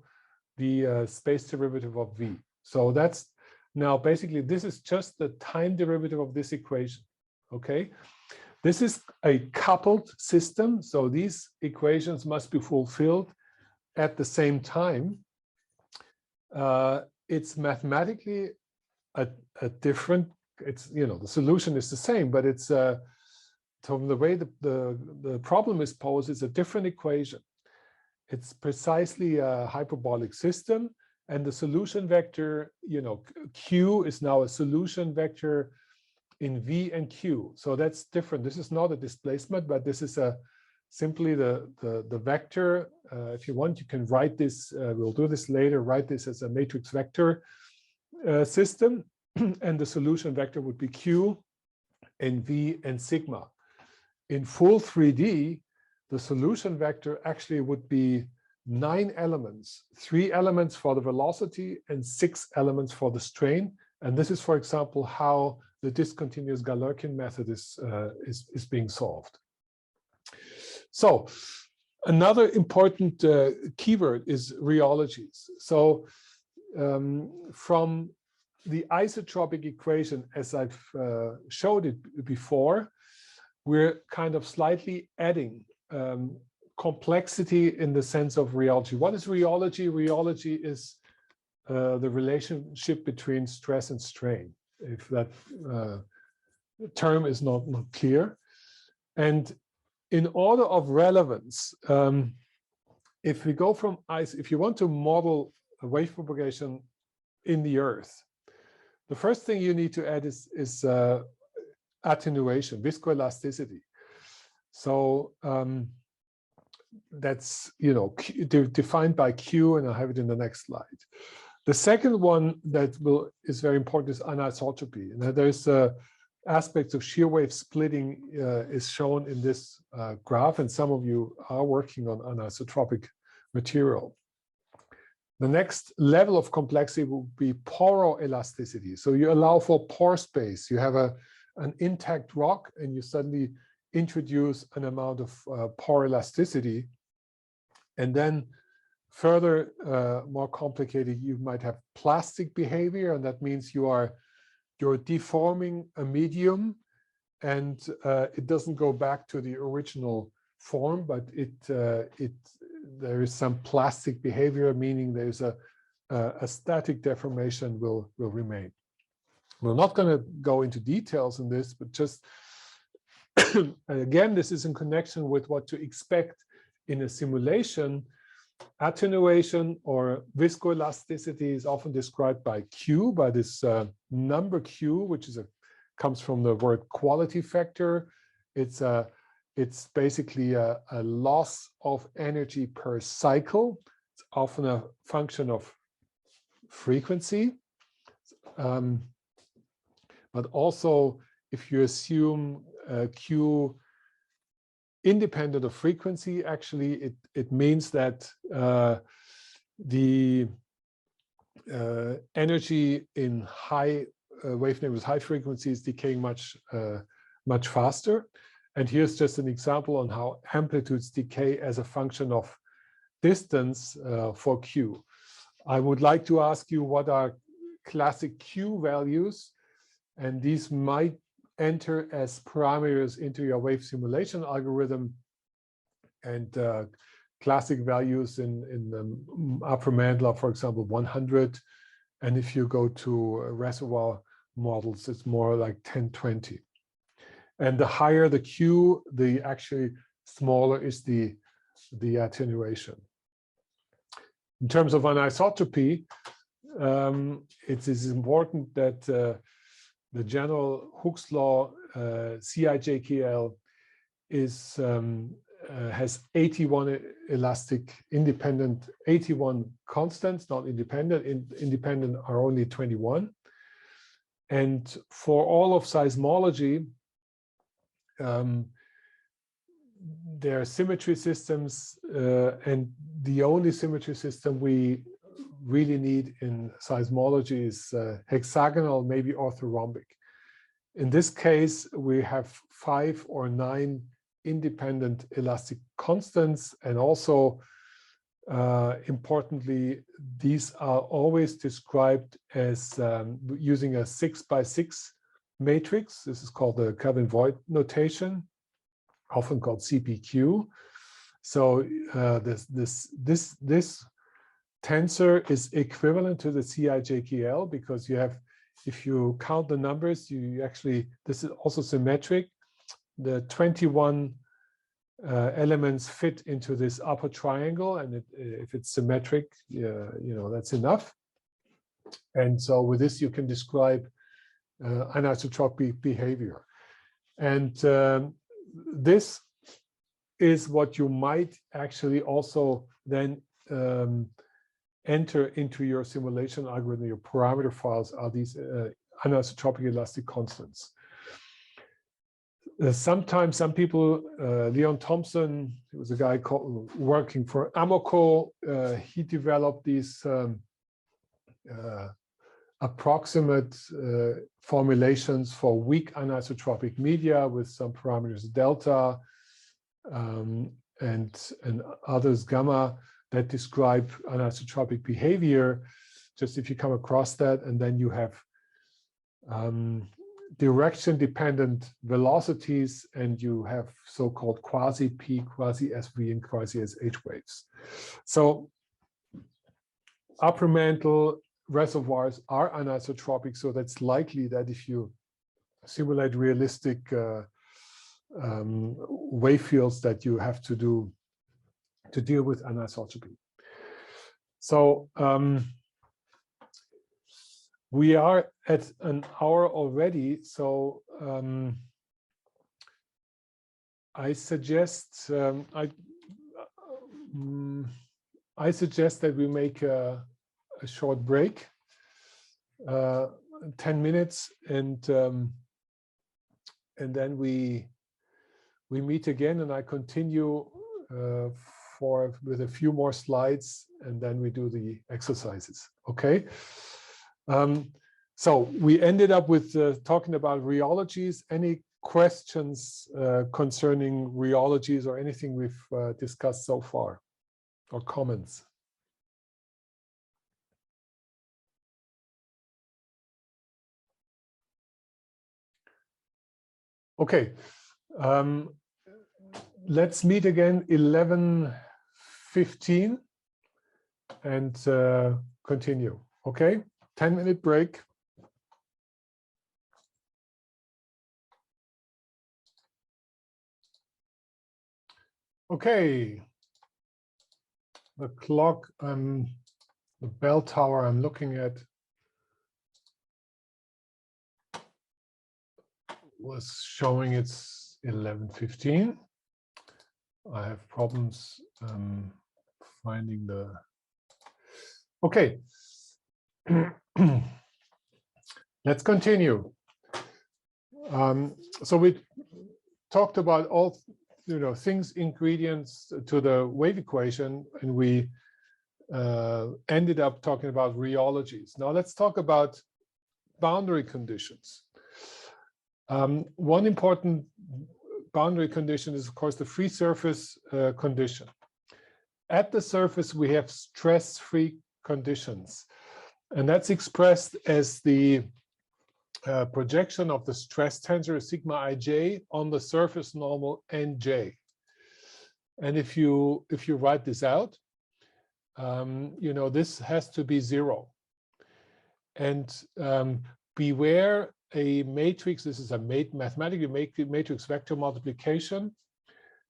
the space derivative of v. So that's now basically, this is just the time derivative of this equation. Okay, this is a coupled system, so these equations must be fulfilled at the same time. It's mathematically a different, the solution is the same, but it's from the way the problem is posed, it's a different equation. It's precisely a hyperbolic system, and the solution vector, q is now a solution vector in v and q. So that's different. This is not a displacement, but this is simply the vector. If you want, you can write this, we'll do this later, write this as a matrix vector system, and the solution vector would be q and v and sigma. In full 3D, the solution vector actually would be 9 elements, 3 elements for the velocity and 6 elements for the strain. And this is, for example, how the discontinuous Galerkin method is being solved. So another important keyword is rheologies. So from the isotropic equation, as I've showed it before, we're kind of slightly adding complexity in the sense of rheology. What is rheology? Rheology is the relationship between stress and strain, if that term is not clear. And in order of relevance, if we go from if you want to model a wave propagation in the Earth, the first thing you need to add is attenuation, viscoelasticity. So that's defined by Q, and I'll have it in the next slide. The second one that is very important is anisotropy. And there's aspects of shear wave splitting is shown in this graph, and some of you are working on anisotropic material. The next level of complexity will be poroelasticity. So you allow for pore space. You have an intact rock, and you suddenly introduce an amount of pore elasticity. And then further, more complicated, you might have plastic behavior, and that means you're deforming a medium, and it doesn't go back to the original form, but there is some plastic behavior, meaning there's a static deformation will remain. We're not going to go into details on this, but just again, this is in connection with what to expect in a simulation. Attenuation or viscoelasticity is often described by Q, by this number Q, which comes from the word quality factor. It's basically a loss of energy per cycle. It's often a function of frequency. But also, if you assume Q independent of frequency, actually it means that the energy in high wave neighbors, high frequencies, decaying much faster. And here's just an example on how amplitudes decay as a function of distance for Q. I would like to ask you what are classic Q values, and these might enter as parameters into your wave simulation algorithm, and classic values in the upper Mandela, for example, 100. And if you go to reservoir models, it's more like 10, 20. And the higher the Q, the actually smaller is the attenuation. In terms of anisotropy, it is important that the general Hooke's law, CIJKL, has 81 elastic independent, 81 constants, not independent. Independent are only 21. And for all of seismology, there are symmetry systems, and the only symmetry system we really need in seismology is hexagonal, maybe orthorhombic. In this case, we have 5 or 9 independent elastic constants, and also importantly, these are always described as using a 6x6 matrix. This is called the Kelvin-Voigt notation, often called CPQ. So this tensor is equivalent to the CIJKL, because you have, if you count the numbers, you actually, this is also symmetric. The 21 elements fit into this upper triangle, and if it's symmetric, that's enough. And so with this, you can describe anisotropic behavior. And this is what you might actually also then enter into your simulation algorithm. Your parameter files are these anisotropic elastic constants. Sometimes some people, Leon Thompson, he was a guy working for Amoco, he developed these approximate formulations for weak anisotropic media with some parameters delta and others gamma that describe anisotropic behavior. Just if you come across that, and then you have direction-dependent velocities, and you have so-called quasi-P, quasi-SV, and quasi-SH waves. So upper mantle reservoirs are anisotropic, so that's likely that if you simulate realistic wave fields, that you have to deal with anisotropy. So we are at an hour already, so I suggest I suggest that we make a short break, 10 minutes, and then we meet again, and I continue with a few more slides, and then we do the exercises. Okay. So we ended up with talking about rheologies. Any questions concerning rheologies or anything we've discussed so far? or comments? Okay, let's meet again 11:15 and continue. Okay, 10-minute break. Okay, the clock, the bell tower I'm looking at was showing it's 11:15. I have problems finding the. Okay, let's continue. So we talked about all things, ingredients to the wave equation, and we ended up talking about rheologies. Now let's talk about boundary conditions. One important boundary condition is, of course, the free surface condition. At the surface, we have stress-free conditions, and that's expressed as the projection of the stress tensor sigma ij on the surface normal nj. And if you write this out, this has to be 0. And beware a matrix. This is a mathematically matrix vector multiplication.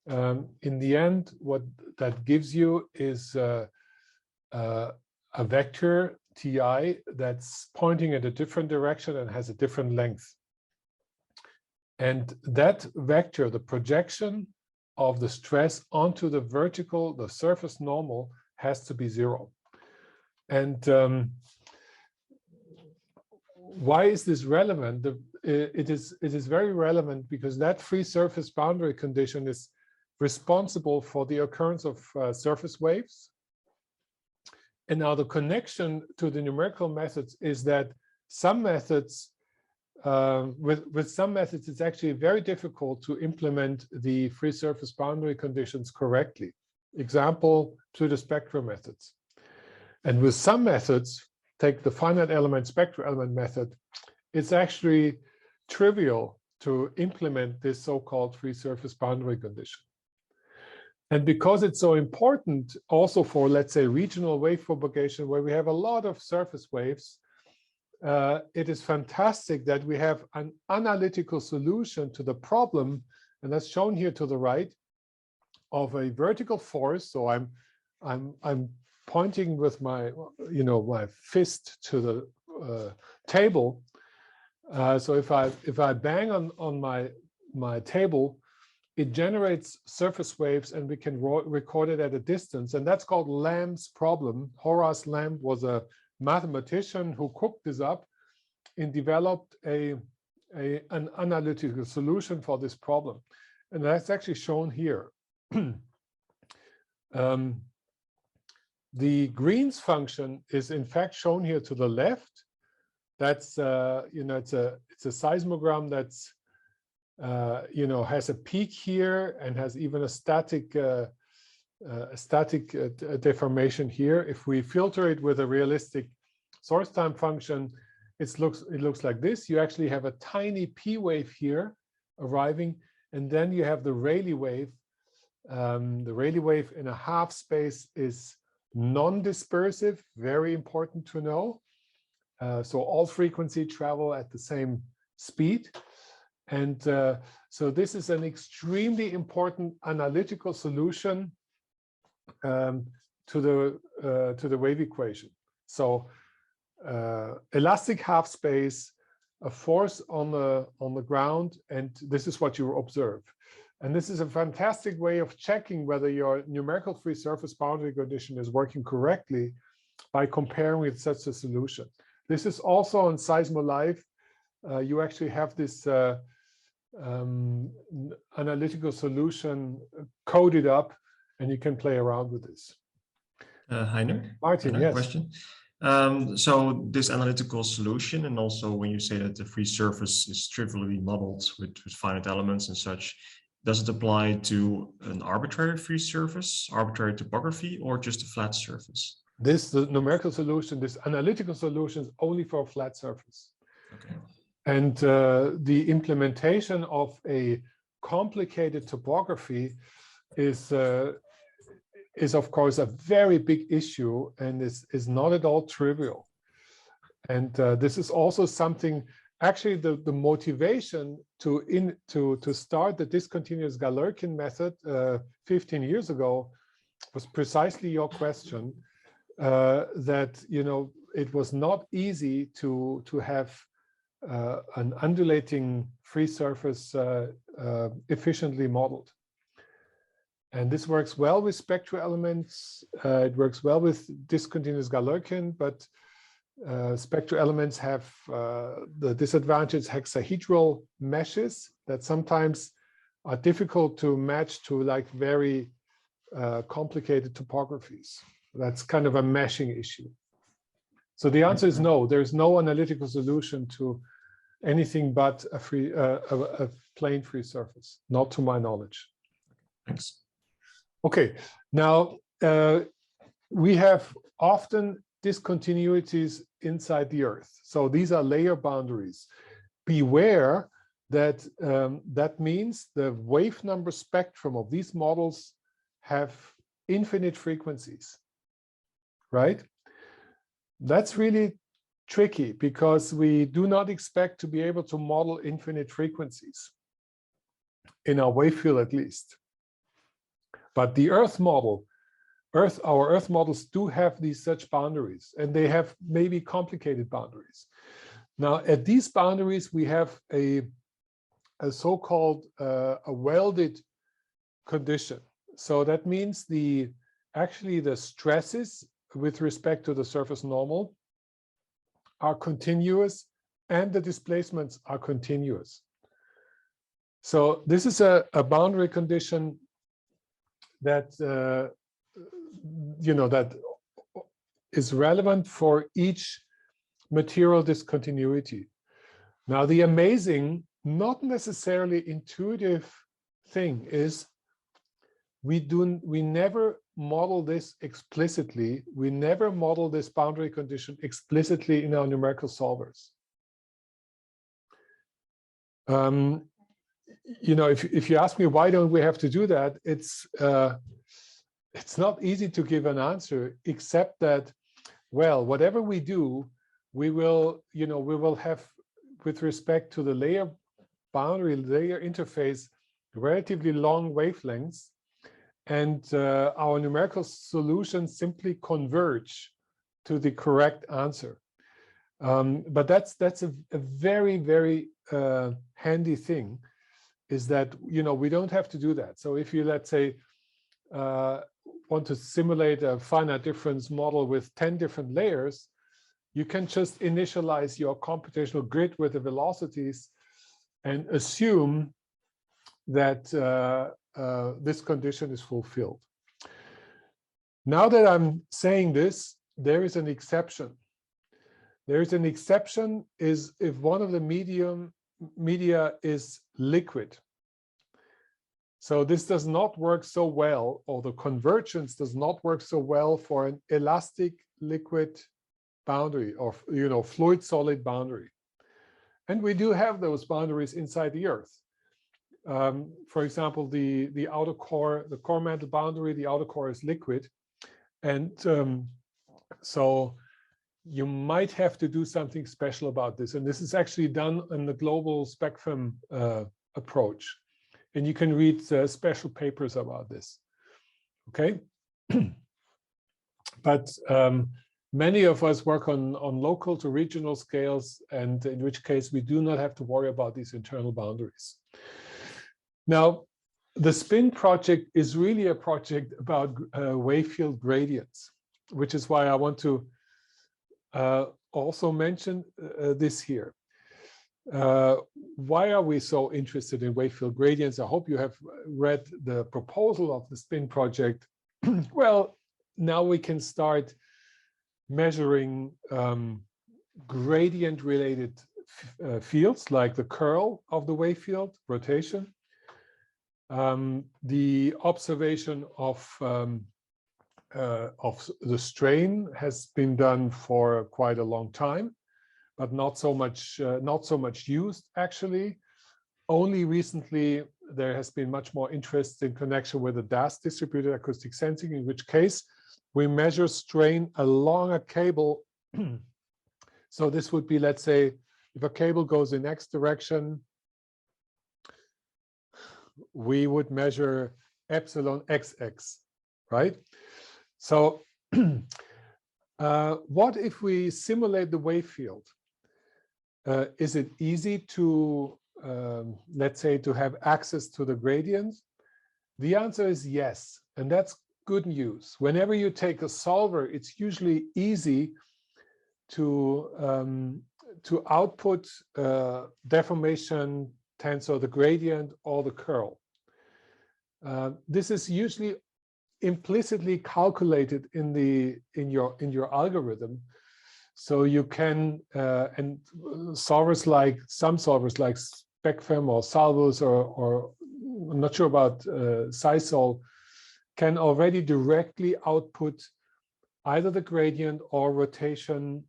In the end, what that gives you is a vector Ti that's pointing in a different direction and has a different length. And that vector, the projection of the stress onto the vertical, the surface normal, has to be 0. And why is this relevant? It is very relevant because that free surface boundary condition is responsible for the occurrence of surface waves. And now the connection to the numerical methods is that some methods, with some methods, it's actually very difficult to implement the free surface boundary conditions correctly. Example, pseudospectral methods. And with some methods, take the finite element spectral element method, it's actually trivial to implement this so-called free surface boundary condition. And because it's so important also for, let's say, regional wave propagation, where we have a lot of surface waves, it is fantastic that we have an analytical solution to the problem, and that's shown here to the right, of a vertical force. So I'm pointing with my, my fist to the table. So if I bang on my table, it generates surface waves, and we can record it at a distance, and that's called Lamb's problem. Horace Lamb was a mathematician who cooked this up and developed an analytical solution for this problem, and that's actually shown here. The Green's function is in fact shown here to the left. That's it's a seismogram that's has a peak here and has even a static deformation here. If we filter it with a realistic source time function, it looks like this. You actually have a tiny p wave here arriving, and then you have the Rayleigh wave. The Rayleigh wave in a half space is non-dispersive, very important to know. So all frequency travel at the same speed. And so this is an extremely important analytical solution to the wave equation. So elastic half space, a force on the ground, and this is what you observe. And this is a fantastic way of checking whether your numerical free surface boundary condition is working correctly by comparing with such a solution. This is also on SeismoLive. You actually have this analytical solution coded up, and you can play around with this.
Heiner?
Martin, yes.
Question. So this analytical solution, and also when you say that the free surface is trivially modeled with finite elements and such, does it apply to an arbitrary free surface, arbitrary topography, or just a flat surface?
The numerical solution, this analytical solution is only for a flat surface.
Okay.
And the implementation of a complicated topography is of course a very big issue and is not at all trivial. And this is also something, actually the motivation to start the discontinuous Galerkin method 15 years ago was precisely your question, that, you know, it was not easy to have an undulating free surface efficiently modeled. And this works well with spectral elements. It works well with discontinuous Galerkin, but spectral elements have the disadvantage hexahedral meshes that sometimes are difficult to match to like very complicated topographies. That's kind of a meshing issue. So the answer is no. There's no analytical solution to anything but a plane free surface, not to my knowledge.
Thanks.
Okay, now we have often discontinuities inside the Earth. So these are layer boundaries. Beware that that means the wave number spectrum of these models have infinite frequencies, right? That's really tricky because we do not expect to be able to model infinite frequencies in our wave field at least. But the Earth model, our Earth models do have these such boundaries, and they have maybe complicated boundaries. Now, at these boundaries, we have a so-called a welded condition. So that means actually the stresses with respect to the surface normal are continuous and the displacements are continuous. So this is a boundary condition that you know, that is relevant for each material discontinuity. Now, the amazing, not necessarily intuitive thing is we never model this explicitly. We never model this boundary condition explicitly in our numerical solvers. You know, if you ask me why don't we have to do that, it's not easy to give an answer, except that, well, whatever we do, we will have, with respect to the layer boundary, layer interface, relatively long wavelengths, and our numerical solutions simply converge to the correct answer. But that's a very, very handy thing, is that, you know, we don't have to do that. So if you, let's say, want to simulate a finite difference model with 10 different layers, you can just initialize your computational grid with the velocities and assume that this condition is fulfilled. Now that I'm saying this, there is an exception. There is an exception is if one of the media is liquid. So this does not work so well, or the convergence does not work so well for an elastic liquid boundary, or, you know, fluid solid boundary. And we do have those boundaries inside the Earth. For example, the outer core, the core mantle boundary, the outer core is liquid. And so you might have to do something special about this. And this is actually done in the global spectrum approach. And you can read special papers about this, okay? But many of us work on local to regional scales, and in which case we do not have to worry about these internal boundaries. Now, the SPIN project is really a project about wave field gradients, which is why I want to also mention this here. Why are we so interested in wave field gradients? I hope you have read the proposal of the SPIN project. Well, now we can start measuring gradient-related fields, like the curl of the wave field, rotation. The observation of the strain has been done for quite a long time, but not so much used actually. Only recently there has been much more interest in connection with the DAS, distributed acoustic sensing, in which case we measure strain along a cable. So this would be, let's say, if a cable goes in X direction, we would measure epsilon XX, right? So what if we simulate the wave field? Is it easy to, let's say, to have access to the gradient? The answer is yes, and that's good news. Whenever you take a solver, it's usually easy to output deformation tensor, the gradient, or the curl. This is usually implicitly calculated in your algorithm, so you can and some solvers like SpecFem or Salvus or I'm not sure about Sisol can already directly output either the gradient or rotation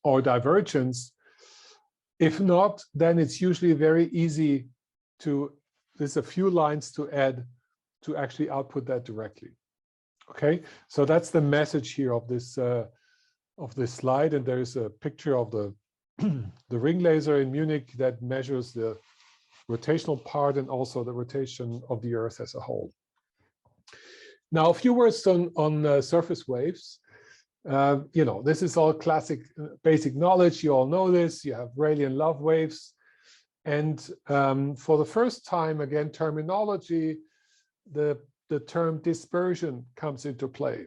or divergence. If not, then it's usually very easy to, there's a few lines to add to actually output that directly. Okay, so that's the message here of this slide, and there's a picture of the the ring laser in Munich that measures the rotational part and also the rotation of the Earth as a whole. Now, a few words on surface waves. You know, this is all classic basic knowledge. You all know this. You have Rayleigh and Love waves. And for the first time, again, terminology, the term dispersion comes into play.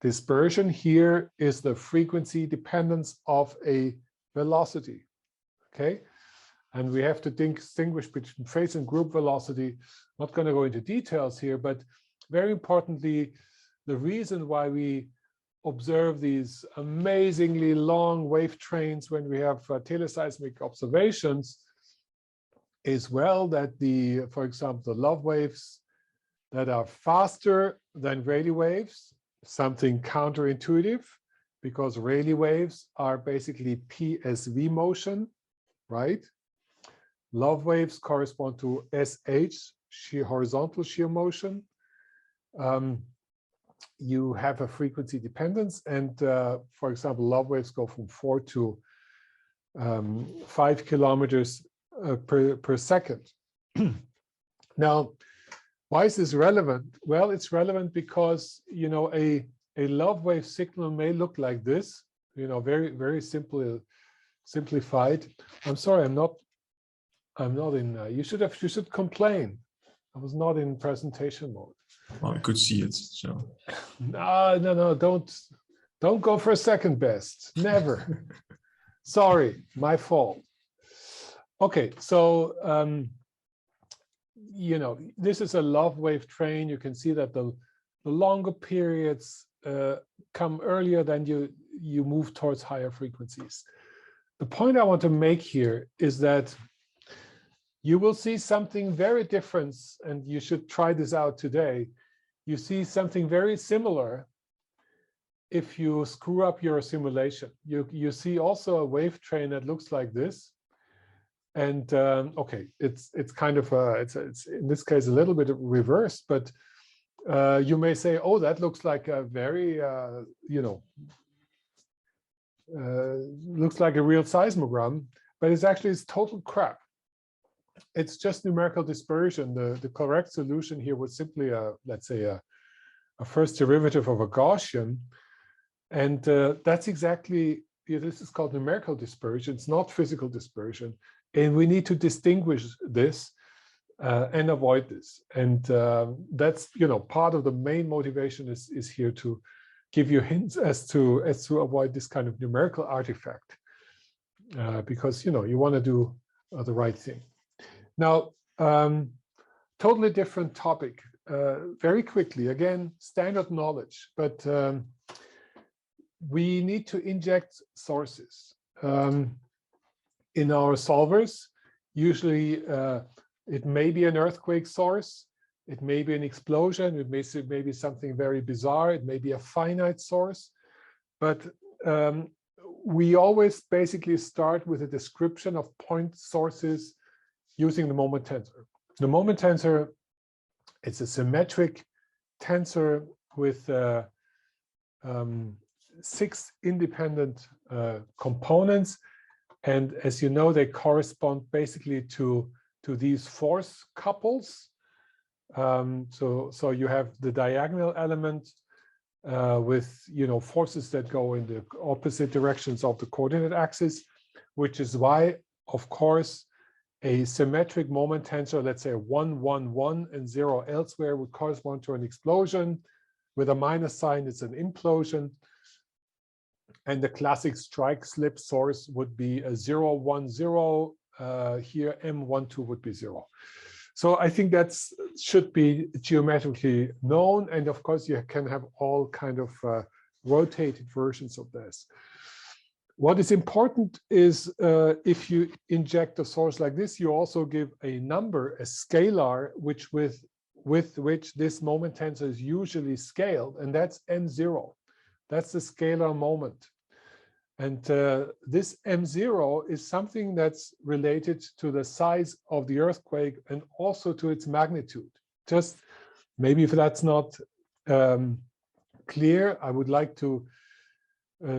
Dispersion here is the frequency dependence of a velocity, okay? And we have to distinguish between phase and group velocity. I'm not going to go into details here, but very importantly, the reason why we observe these amazingly long wave trains when we have teleseismic observations is, well, that for example, the Love waves that are faster than Rayleigh waves, something counterintuitive, because Rayleigh waves are basically PSV motion, right? Love waves correspond to SH, horizontal shear motion. You have a frequency dependence, and for example, Love waves go from 4 to 5 kilometers per second. Now, why is this relevant? Well, it's relevant because, you know, a Love wave signal may look like this, you know, very simplified. I'm sorry, I'm not in. You should complain. I was not in presentation mode.
Well, I could see it, so.
No, don't go for a second best. Never. Sorry, my fault. Okay, so you know, this is a Love wave train. You can see that the longer periods come earlier than you move towards higher frequencies. The point I want to make here is that you will see something very different, and you should try this out today. You see something very similar if you screw up your simulation. You see also a wave train that looks like this. And okay, it's kind of it's in this case a little bit reversed, but you may say, oh, that looks like a very you know, looks like a real seismogram, but it's total crap. It's just numerical dispersion. The correct solution here was simply let's say a first derivative of a Gaussian, and that's exactly, this is called numerical dispersion. It's not physical dispersion. And we need to distinguish this and avoid this. And that's, you know, part of the main motivation is here to give you hints as to avoid this kind of numerical artifact, because, you know, you want to do the right thing. Now, totally different topic. Very quickly, again, standard knowledge, but we need to inject sources. In our solvers, Usually it may be an earthquake source, it may be an explosion, it may be something very bizarre, it may be a finite source, but we always basically start with a description of point sources using the moment tensor. The moment tensor, it's a symmetric tensor with 6 independent components, and as you know, they correspond basically to these force couples. So you have the diagonal element with forces that go in the opposite directions of the coordinate axis, which is why, of course, a symmetric moment tensor, let's say 1, 1, 1, and 0 elsewhere, would correspond to an explosion. With a minus sign, it's an implosion. And the classic strike slip source would be a 0, 1, 0. Here, M12 would be 0. So I think that should be geometrically known. And of course, you can have all kind of rotated versions of this. What is important is if you inject a source like this, you also give a number, a scalar, with which this moment tensor is usually scaled, and that's M0. That's the scalar moment. And this M0 is something that's related to the size of the earthquake and also to its magnitude. Just maybe if that's not clear, I would like to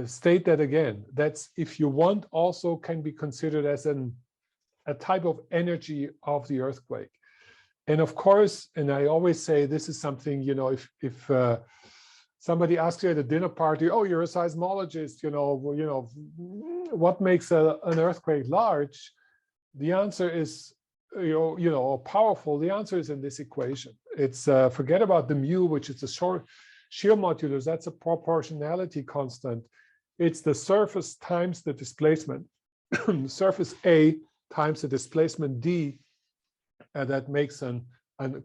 state that again. That's, if you want, also can be considered as a type of energy of the earthquake. And of course, and I always say this is something, if somebody asks you at a dinner party, oh, you're a seismologist, what makes an earthquake large? The answer is, powerful. The answer is in this equation. It's forget about the mu, which is the shear modulus. That's a proportionality constant. It's the surface times the displacement, surface A times the displacement D, that makes and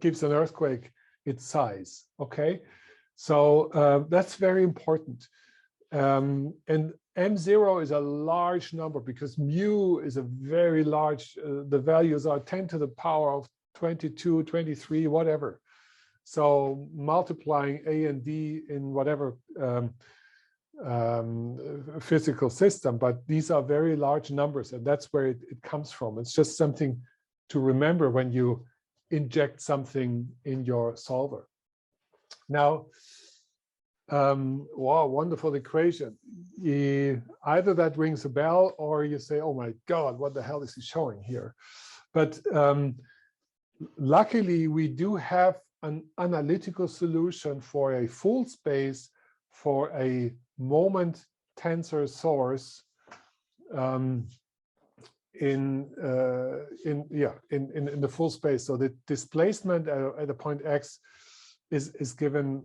gives an earthquake its size. Okay. So that's very important. And M0 is a large number because mu is a very large, the values are 10 to the power of 22, 23, whatever. So multiplying A and D in whatever physical system, but these are very large numbers, and that's where it comes from. It's just something to remember when you inject something in your solver. Now, wow, wonderful equation. Either that rings a bell or you say, oh my God, what the hell is he showing here? But luckily, we do have an analytical solution for a full space for a moment tensor source in the full space. So the displacement at a point X is given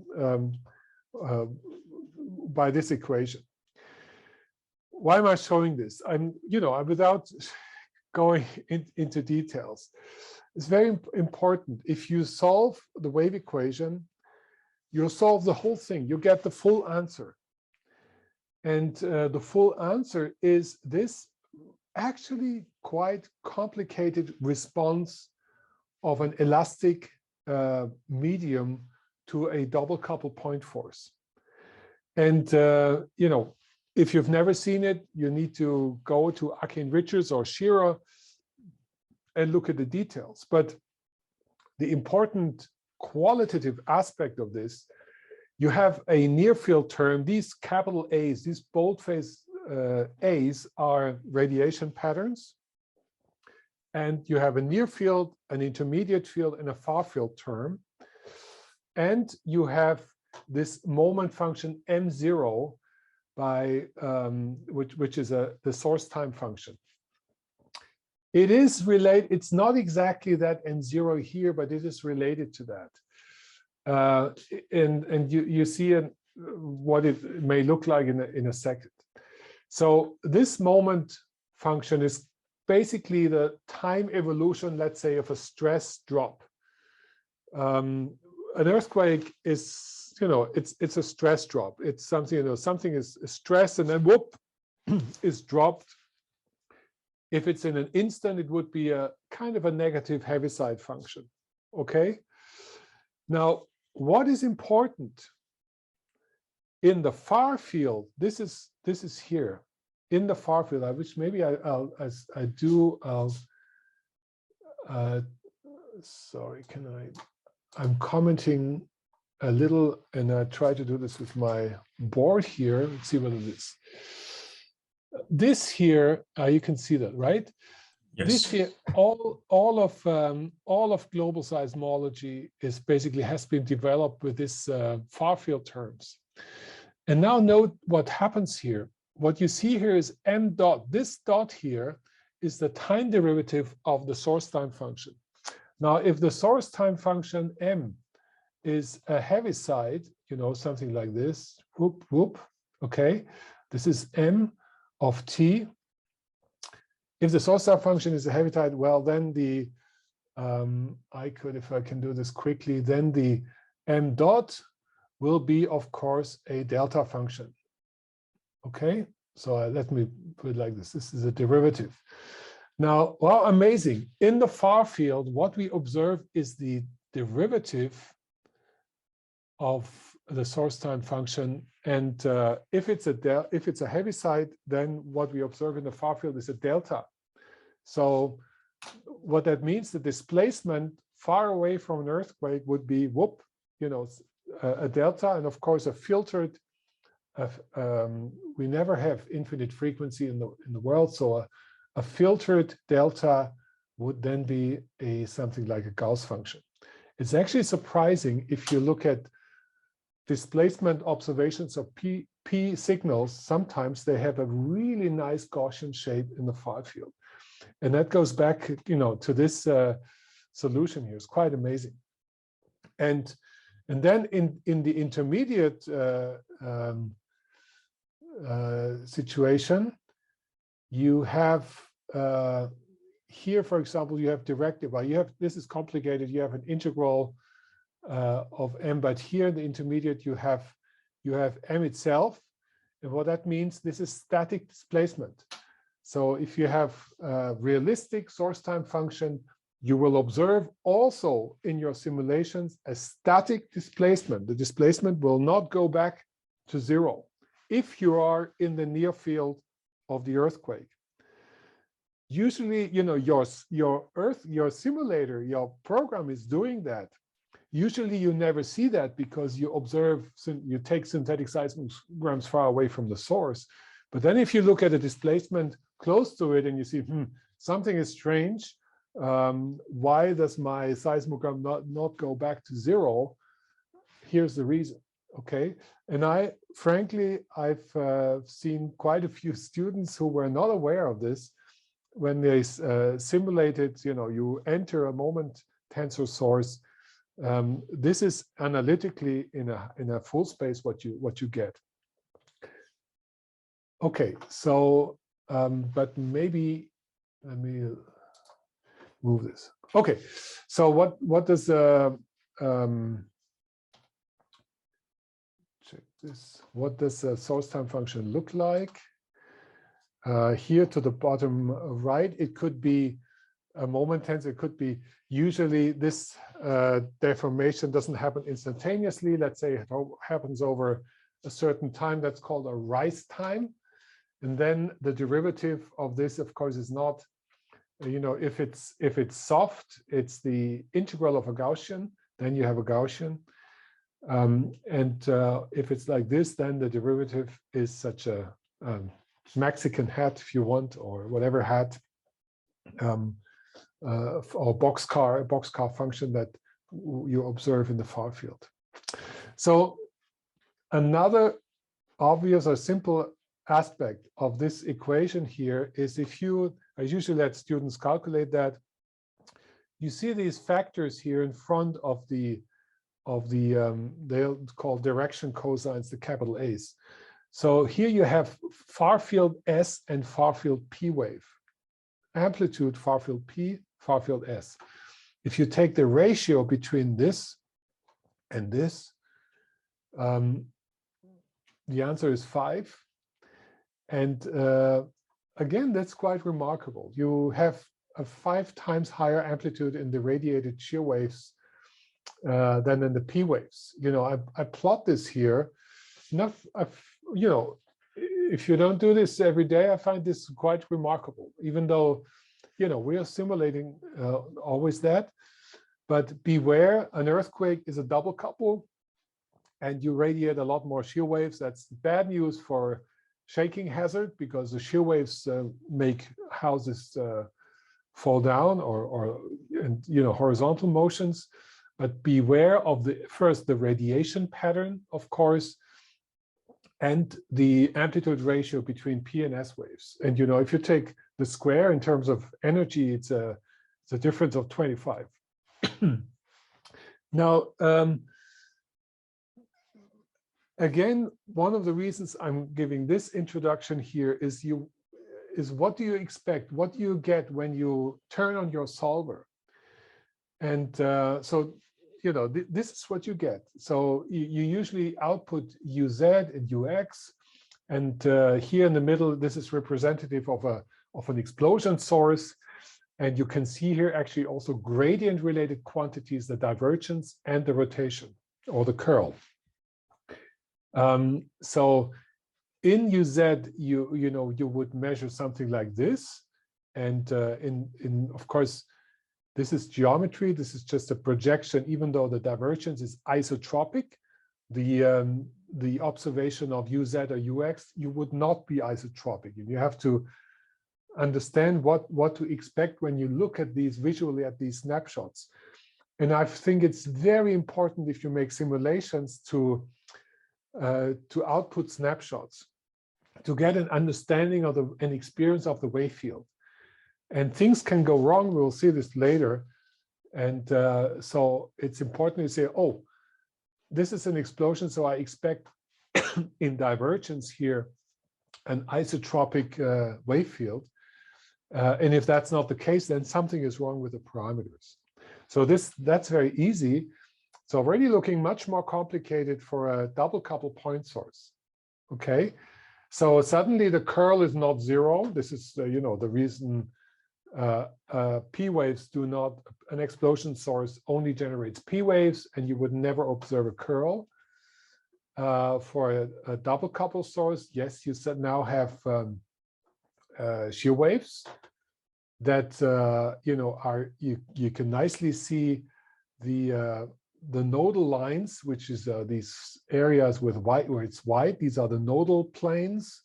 by this equation. Why am I showing this? Without going into details, it's very important. If you solve the wave equation, you solve the whole thing. You get the full answer. And the full answer is this actually quite complicated response of an elastic medium to a double couple point force. And, if you've never seen it, you need to go to Akin-Richards or Shearer and look at the details. But the important qualitative aspect of this, you have a near field term. These capital A's, these boldface A's are radiation patterns. And you have a near field, an intermediate field, and a far field term. And you have this moment function M0 by which is the source time function. It is related, it's not exactly that M0 here, but it is related to that. And you see what it may look like in a second. So this moment function is basically the time evolution, let's say, of a stress drop. An earthquake is, it's a stress drop. It's something, something is stressed and then whoop, is dropped. If it's in an instant, it would be a kind of a negative Heaviside function. Okay. Now, what is important in the far field? This is here in the far field. I wish maybe sorry, I'm commenting a little, and I try to do this with my board here. Let's see what it is. This here, you can see that, right?
Yes.
This here, all of global seismology is basically has been developed with this far field terms. And now note what happens here. What you see here is m dot. This dot here is the time derivative of the source time function. Now, if the source time function m is a Heaviside, you know, something like this, whoop, whoop, okay? This is m of t. If the source time function is a Heaviside, well, then the, if I can do this quickly, then the m dot will be, of course, a delta function. Okay, so let me put it like this. This is a derivative. Now, well, amazing. In the far field, what we observe is the derivative of the source time function. And if it's a Heaviside, then what we observe in the far field is a delta. So what that means, the displacement far away from an earthquake would be whoop, you know, a delta, and of course a filtered. We never have infinite frequency in the world, so a filtered delta would then be something like a Gauss function. It's actually surprising if you look at displacement observations of P signals. Sometimes they have a really nice Gaussian shape in the far field, and that goes back, you know, to this solution here. It's quite amazing. And then in the intermediate situation, you have here, for example, you have directive. Well, you have, this is complicated. You have an integral of m, but here in the intermediate you have m itself, and what that means, this is static displacement. So if you have a realistic source time function, you will observe also in your simulations a static displacement. The displacement will not go back to zero if you are in the near field of the earthquake. Usually, you know, your simulator, your program is doing that. Usually you never see that because you observe, you take synthetic seismograms far away from the source. But then if you look at a displacement close to it and you see, something is strange, why does my seismogram not go back to zero? Here's the reason, okay? And frankly, I've seen quite a few students who were not aware of this when they simulated, you know, you enter a moment tensor source. This is analytically in a full space what you get. Okay, so but maybe let me move this. Okay, so what does check this? What does a source time function look like? Here to the bottom right, it could be a moment tensor. It could be, usually this deformation doesn't happen instantaneously. Let's say it happens over a certain time. That's called a rise time. And then the derivative of this, of course, is not, you know, if it's soft, it's the integral of a Gaussian, then you have a Gaussian. If it's like this, then the derivative is such a Mexican hat, if you want, or whatever hat, or boxcar function that you observe in the far field. So another obvious or simple aspect of this equation here is, I usually let students calculate that. You see these factors here in front of they'll call direction cosines, the capital A's. So here you have far field S and far field P wave. Amplitude far field P, far field S. If you take the ratio between this and this, the answer is 5. And again, that's quite remarkable. You have a 5 times higher amplitude in the radiated shear waves than in the P waves. You know, I plot this here. Not, you know, if you don't do this every day, I find this quite remarkable, even though, you know, we are simulating always that. But beware, an earthquake is a double couple, and you radiate a lot more shear waves. That's bad news for shaking hazard, because the shear waves make houses fall down or you know, horizontal motions. But beware of the radiation pattern, of course, and the amplitude ratio between P and S waves. And you know, if you take the square in terms of energy, it's a difference of 25. Now, again, one of the reasons I'm giving this introduction here is what do you expect? What do you get when you turn on your solver? And so, you know, this is what you get. So you usually output UZ and UX, and here in the middle, this is representative of an explosion source. And you can see here actually also gradient related quantities, the divergence and the rotation or the curl. So in UZ, you know, you would measure something like this. And of course, this is geometry. This is just a projection, even though the divergence is isotropic. The observation of UZ or UX, you would not be isotropic. And you have to understand what to expect when you look at these visually at these snapshots. And I think it's very important, if you make simulations, to output snapshots to get an understanding of an experience of the wave field. And things can go wrong. We'll see this later. And so it's important to say, oh, this is an explosion, so I expect in divergence here an isotropic wave field. And if that's not the case, then something is wrong with the parameters. So that's very easy. It's already looking much more complicated for a double couple point source. Okay, so suddenly the curl is not zero. This is you know, the reason P waves do not, an explosion source only generates P waves, and you would never observe a curl. For a double couple source, yes, you now have shear waves that you know, you can nicely see the nodal lines, which is these areas with white, where it's white. These are the nodal planes.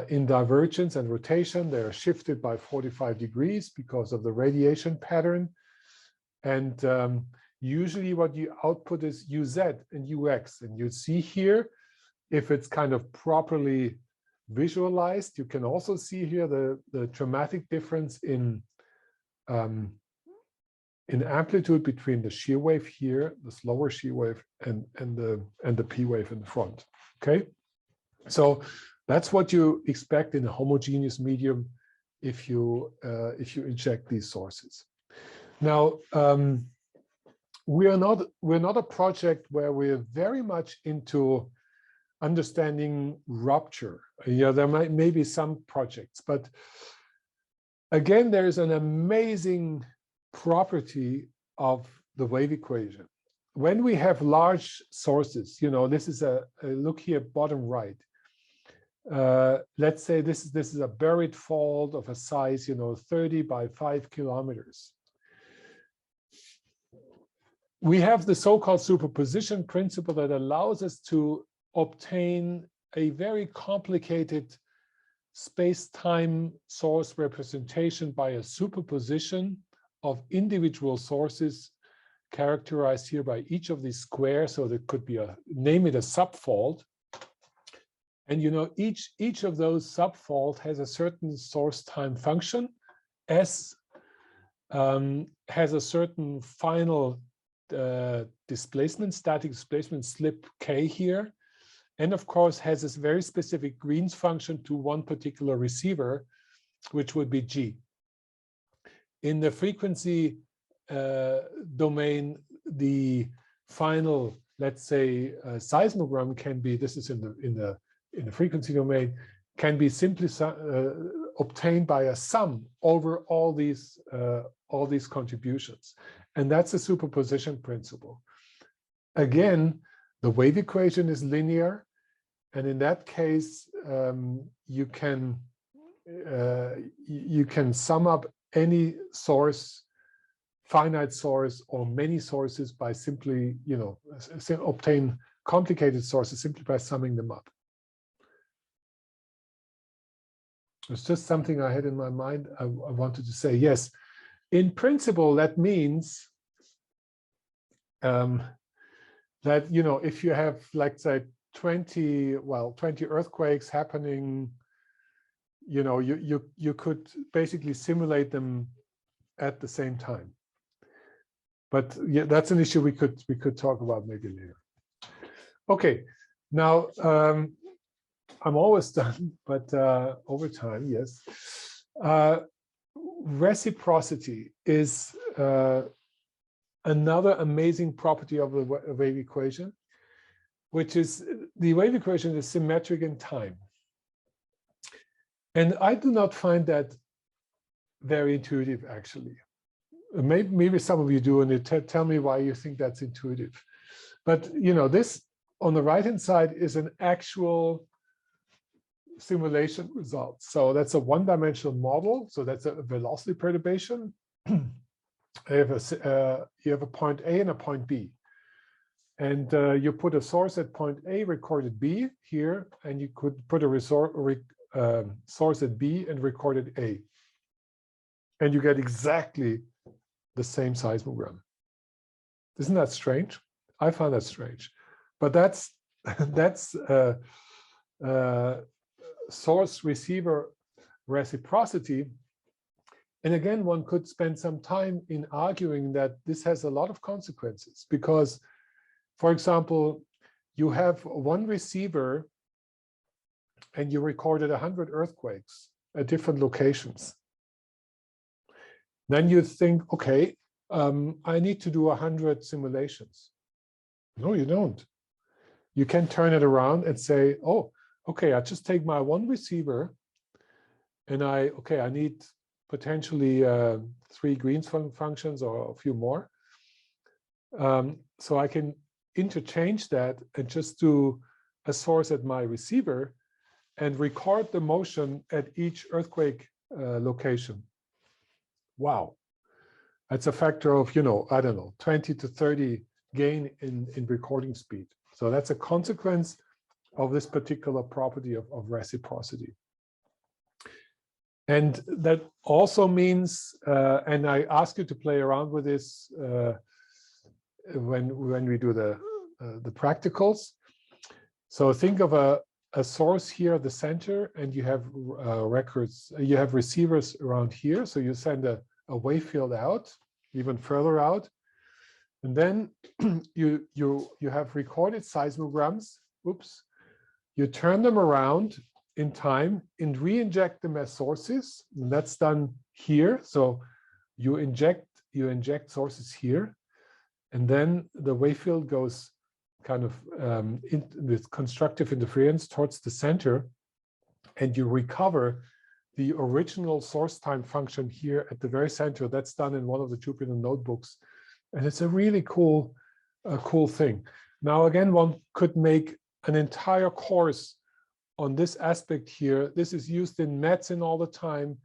In divergence and rotation, they are shifted by 45 degrees because of the radiation pattern. And usually what you output is UZ and UX. And you see here, if it's kind of properly visualized, you can also see here the dramatic difference in amplitude between the shear wave here, the slower shear wave, and the P wave in the front. Okay, so that's what you expect in a homogeneous medium if you inject these sources. Now, we're not a project where we're very much into understanding rupture. Yeah, there may be some projects, but again, there is an amazing property of the wave equation. When we have large sources, you know, this is a look here, bottom right. Let's say this is a buried fault of a size, you know, 30 by 5 kilometers. We have the so-called superposition principle that allows us to obtain a very complicated space-time source representation by a superposition of individual sources characterized here by each of these squares. So there could be name it a subfault. And you know, each of those subfault has a certain source time function. S has a certain final displacement, static displacement slip K here. And of course has this very specific Green's function to one particular receiver, which would be G. In the frequency domain, the final, let's say, seismogram can be, this is in the frequency domain, can be simply obtained by a sum over all these contributions. And that's the superposition principle. Again, the wave equation is linear. And in that case, you can sum up any source, finite source, or many sources by simply, obtain complicated sources simply by summing them up. It's just something I had in my mind. I wanted to say, yes, in principle, that means that, if you have, like, say, 20 earthquakes happening, you could basically simulate them at the same time. But yeah, that's an issue we could talk about maybe later. Okay, now I'm always done, but over time, yes. Reciprocity is another amazing property of the wave equation, which is the wave equation is symmetric in time. And I do not find that very intuitive, actually. Maybe some of you do, and you tell me why you think that's intuitive. But this on the right-hand side is an actual simulation result. So that's a one-dimensional model. So that's a velocity perturbation. You have a point A and a point B. And you put a source at point A, recorded B here, and you could put a source at B and recorded A. And you get exactly the same seismogram. Isn't that strange? I find that strange. But that's source receiver reciprocity. And again, one could spend some time in arguing that this has a lot of consequences because, for example, you have one receiver and you recorded 100 earthquakes at different locations. Then you think, okay, I need to do 100 simulations. No, you don't. You can turn it around and say, oh, okay, I just take my one receiver and I need potentially 3 Green's functions or a few more. So I can interchange that and just do a source at my receiver and record the motion at each earthquake location. Wow. That's a factor of, I don't know, 20 to 30 gain in recording speed. So that's a consequence of this particular property of reciprocity. And that also means, and I ask you to play around with this when we do the practicals. So think of a source here at the center, and you have you have receivers around here. So you send a wave field out, even further out. And then you have recorded seismograms. Oops. You turn them around in time and re-inject them as sources. And that's done here. So you inject sources here, and then the wave field goes kind of with constructive interference towards the center, and you recover the original source time function here at the very center. That's done in one of the Jupyter notebooks, and it's a really cool thing. Now, again, one could make an entire course on this aspect here. This is used in medicine all the time.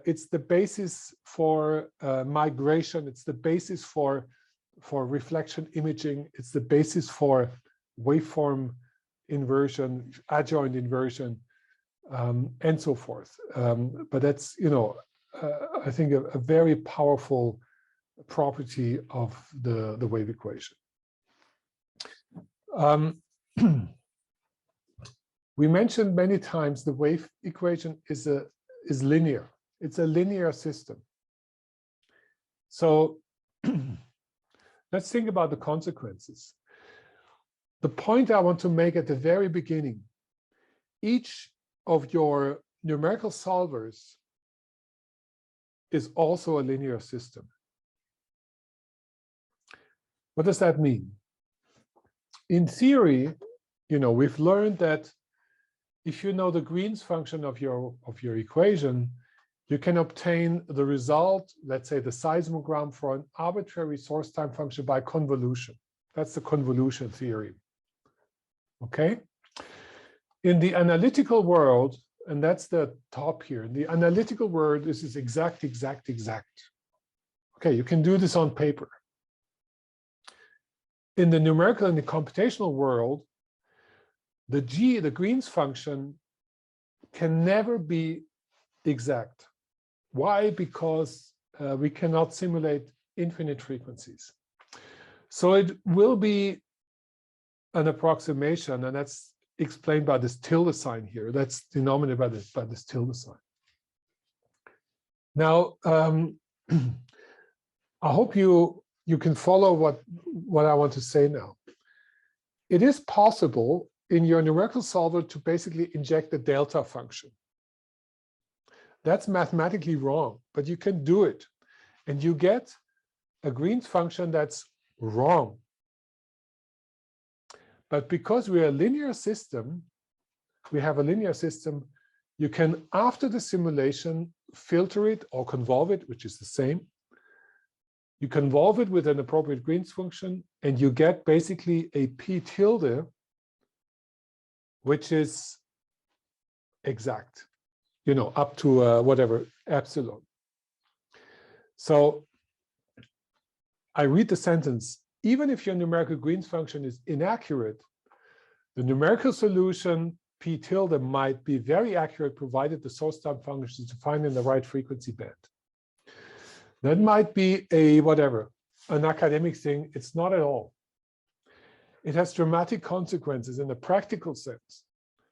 It's the basis for migration. It's the basis for reflection imaging. It's the basis for waveform inversion, adjoint inversion, and so forth. But that's, I think a very powerful property of the wave equation. We mentioned many times the wave equation is linear. It's a linear system. So let's think about the consequences. The point I want to make at the very beginning, each of your numerical solvers is also a linear system. What does that mean? In theory, we've learned that if you know the Green's function of your equation, you can obtain the result, let's say the seismogram for an arbitrary source time function by convolution. That's the convolution theorem. Okay. In the analytical world, and that's the top here, in the analytical world, this is exact. Okay, you can do this on paper. In the numerical and the computational world, the Green's function can never be exact. Why? Because we cannot simulate infinite frequencies. So it will be an approximation, and that's explained by this tilde sign here. That's denominated by this tilde sign. Now, I hope you can follow what I want to say now. It is possible in your numerical solver to basically inject a delta function. That's mathematically wrong, but you can do it. And you get a Green's function that's wrong. But because we are a linear system, we have a linear system, you can, after the simulation, filter it or convolve it, which is the same. You convolve it with an appropriate Green's function, and you get basically a p tilde, which is exact, you know, up to whatever, epsilon. So I read the sentence, even if your numerical Green's function is inaccurate, the numerical solution p tilde might be very accurate provided the source time function is defined in the right frequency band. That might be a whatever, an academic thing. It's not at all. It has dramatic consequences in a practical sense.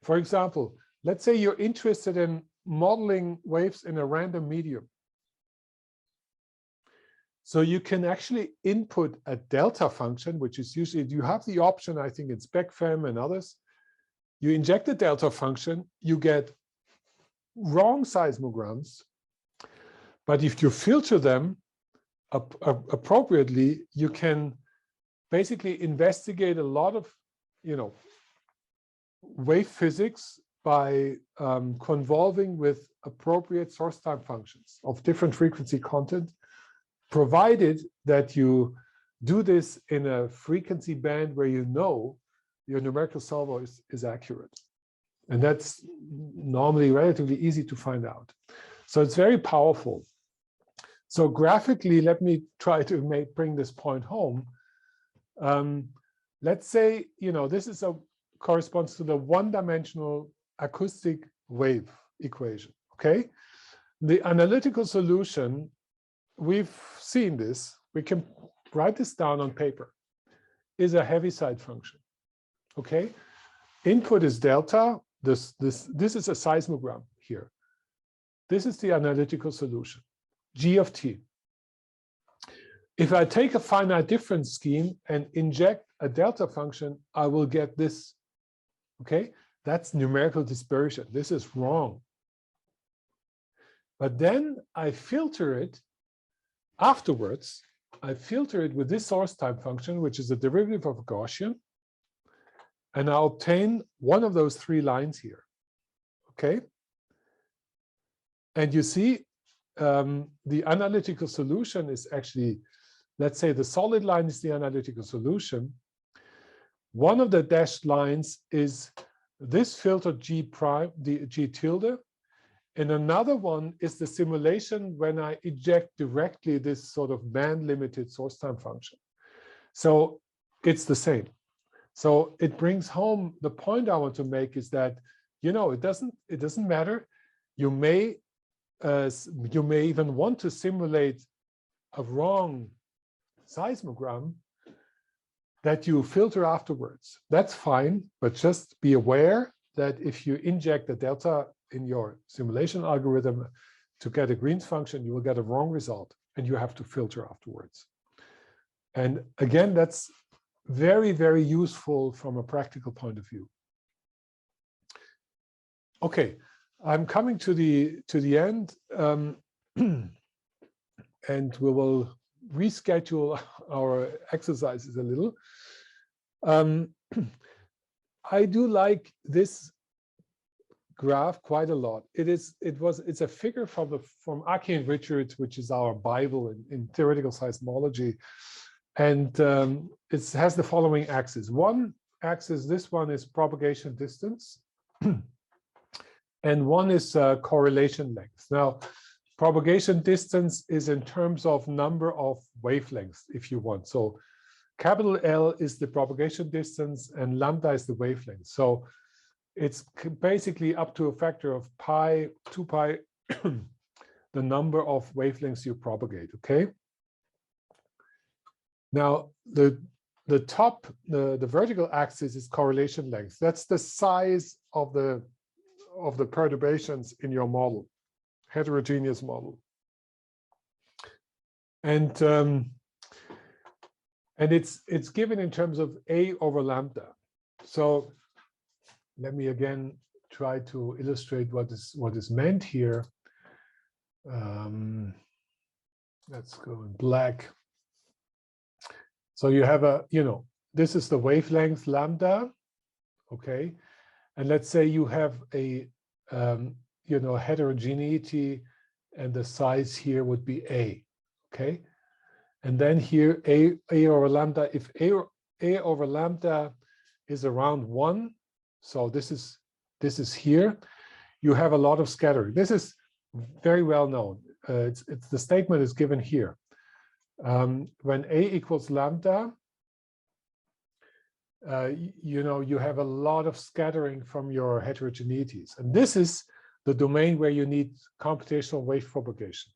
For example, let's say you're interested in modeling waves in a random medium. So you can actually input a delta function, which is usually, you have the option, I think, in SpecFem and others. You inject the delta function, you get wrong seismograms, but if you filter them appropriately, you can basically investigate a lot of, you know, wave physics by convolving with appropriate source time functions of different frequency content, provided that you do this in a frequency band where you know your numerical solver is accurate. And that's normally relatively easy to find out. So it's very powerful. So graphically, let me try to bring this point home. Let's say, you know, this is corresponds to the one-dimensional acoustic wave equation, okay? The analytical solution, we've seen this, we can write this down on paper, is a Heaviside function, okay? Input is delta, this is a seismogram here. This is the analytical solution, G of t. If I take a finite difference scheme and inject a delta function, I will get this, okay? That's numerical dispersion. This is wrong. But then I filter it afterwards. I filter it with this source time function, which is a derivative of a Gaussian. And I obtain one of those three lines here, okay? And you see, the analytical solution is actually, let's say the solid line is the analytical solution. One of the dashed lines is this filtered G prime, the G tilde, and another one is the simulation when I eject directly this sort of band limited source time function. So it's the same. So it brings home the point I want to make is that, you know, it doesn't matter. You may even want to simulate a wrong seismogram that you filter afterwards. That's fine, but just be aware that if you inject a delta in your simulation algorithm to get a Green's function, you will get a wrong result and you have to filter afterwards. And again, that's very, very useful from a practical point of view. Okay, I'm coming to the end, and we will reschedule our exercises a little. I do like this graph quite a lot. It's a figure from Aki and Richards, which is our Bible in theoretical seismology. And it has the following axes. One axis, this one is propagation distance. And one is correlation length. Now, propagation distance is in terms of number of wavelengths, if you want. So capital L is the propagation distance and lambda is the wavelength. So it's basically up to a factor of pi, 2 pi, the number of wavelengths you propagate, okay? Now, the vertical axis is correlation length. That's the size of the perturbations in your model, heterogeneous model. And it's given in terms of A over lambda. So let me again try to illustrate what is meant here. Let's go in black. So you have this is the wavelength lambda, okay? And let's say you have a heterogeneity, and the size here would be A, okay? And then here A over lambda, if A over lambda is around 1, so this is here, you have a lot of scattering. This is very well known. It's the statement is given here. When A equals lambda, you have a lot of scattering from your heterogeneities. And this is the domain where you need computational wave propagation.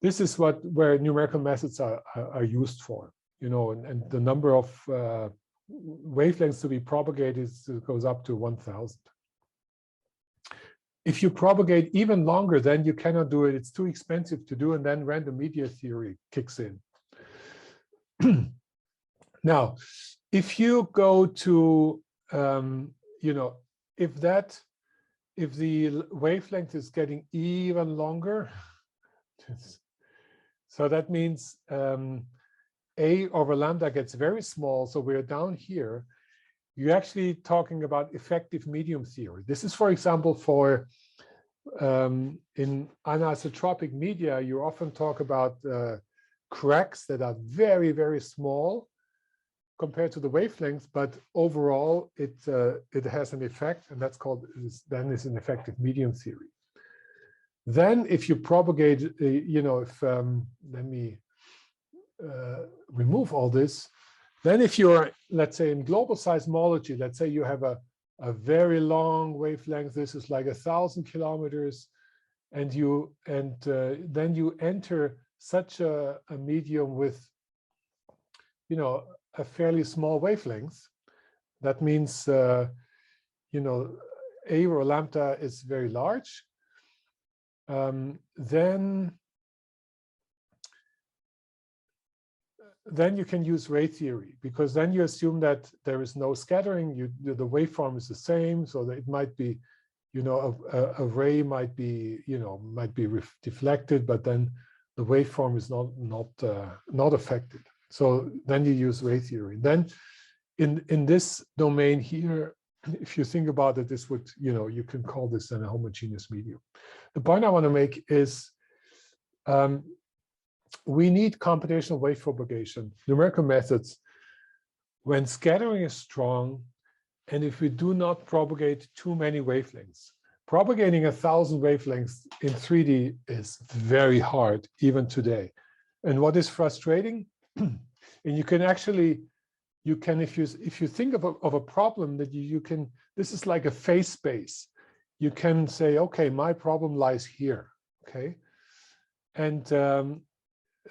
This is where numerical methods are used for, and the number of wavelengths to be propagated goes up to 1,000. If you propagate even longer, then you cannot do it. It's too expensive to do, and then random media theory kicks in. Now, if you go to, if the wavelength is getting even longer, so that means A over lambda gets very small, so we're down here. You're actually talking about effective medium theory. This is, for example, for in anisotropic media, you often talk about cracks that are very, very small compared to the wavelength, but overall it has an effect, and that's called then is an effective medium theory. Then, if you propagate, let me remove all this. Then, if you're, let's say, in global seismology, let's say you have a very long wavelength. This is like 1,000 kilometers, and then you enter such a medium with, a fairly small wavelength. That means, A or lambda is very large. Then you can use ray theory, because then you assume that there is no scattering. The waveform is the same, so that it might be, a ray might be, deflected, but then the waveform is not affected. So then you use ray theory. Then in this domain here, if you think about it, this would, you can call this then a homogeneous medium. The point I want to make is we need computational wave propagation, numerical methods, when scattering is strong, and if we do not propagate too many wavelengths. Propagating 1,000 wavelengths in 3D is very hard, even today. And what is frustrating, and you can actually, if you think of a problem that you can, this is like a phase space. You can say, okay, my problem lies here, okay? And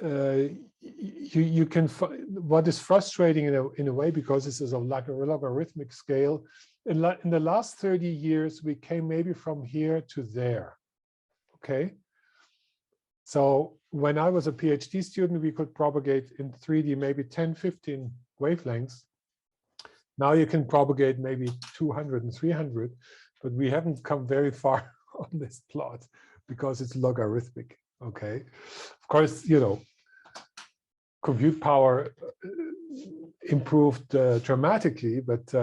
you can, what is frustrating in a way, because this is a logarithmic scale, in the last 30 years, we came maybe from here to there, okay? So when I was a PhD student, we could propagate in 3D maybe 10, 15 wavelengths. Now you can propagate maybe 200 and 300, but we haven't come very far on this plot because it's logarithmic, okay? Of course, compute power improved dramatically, but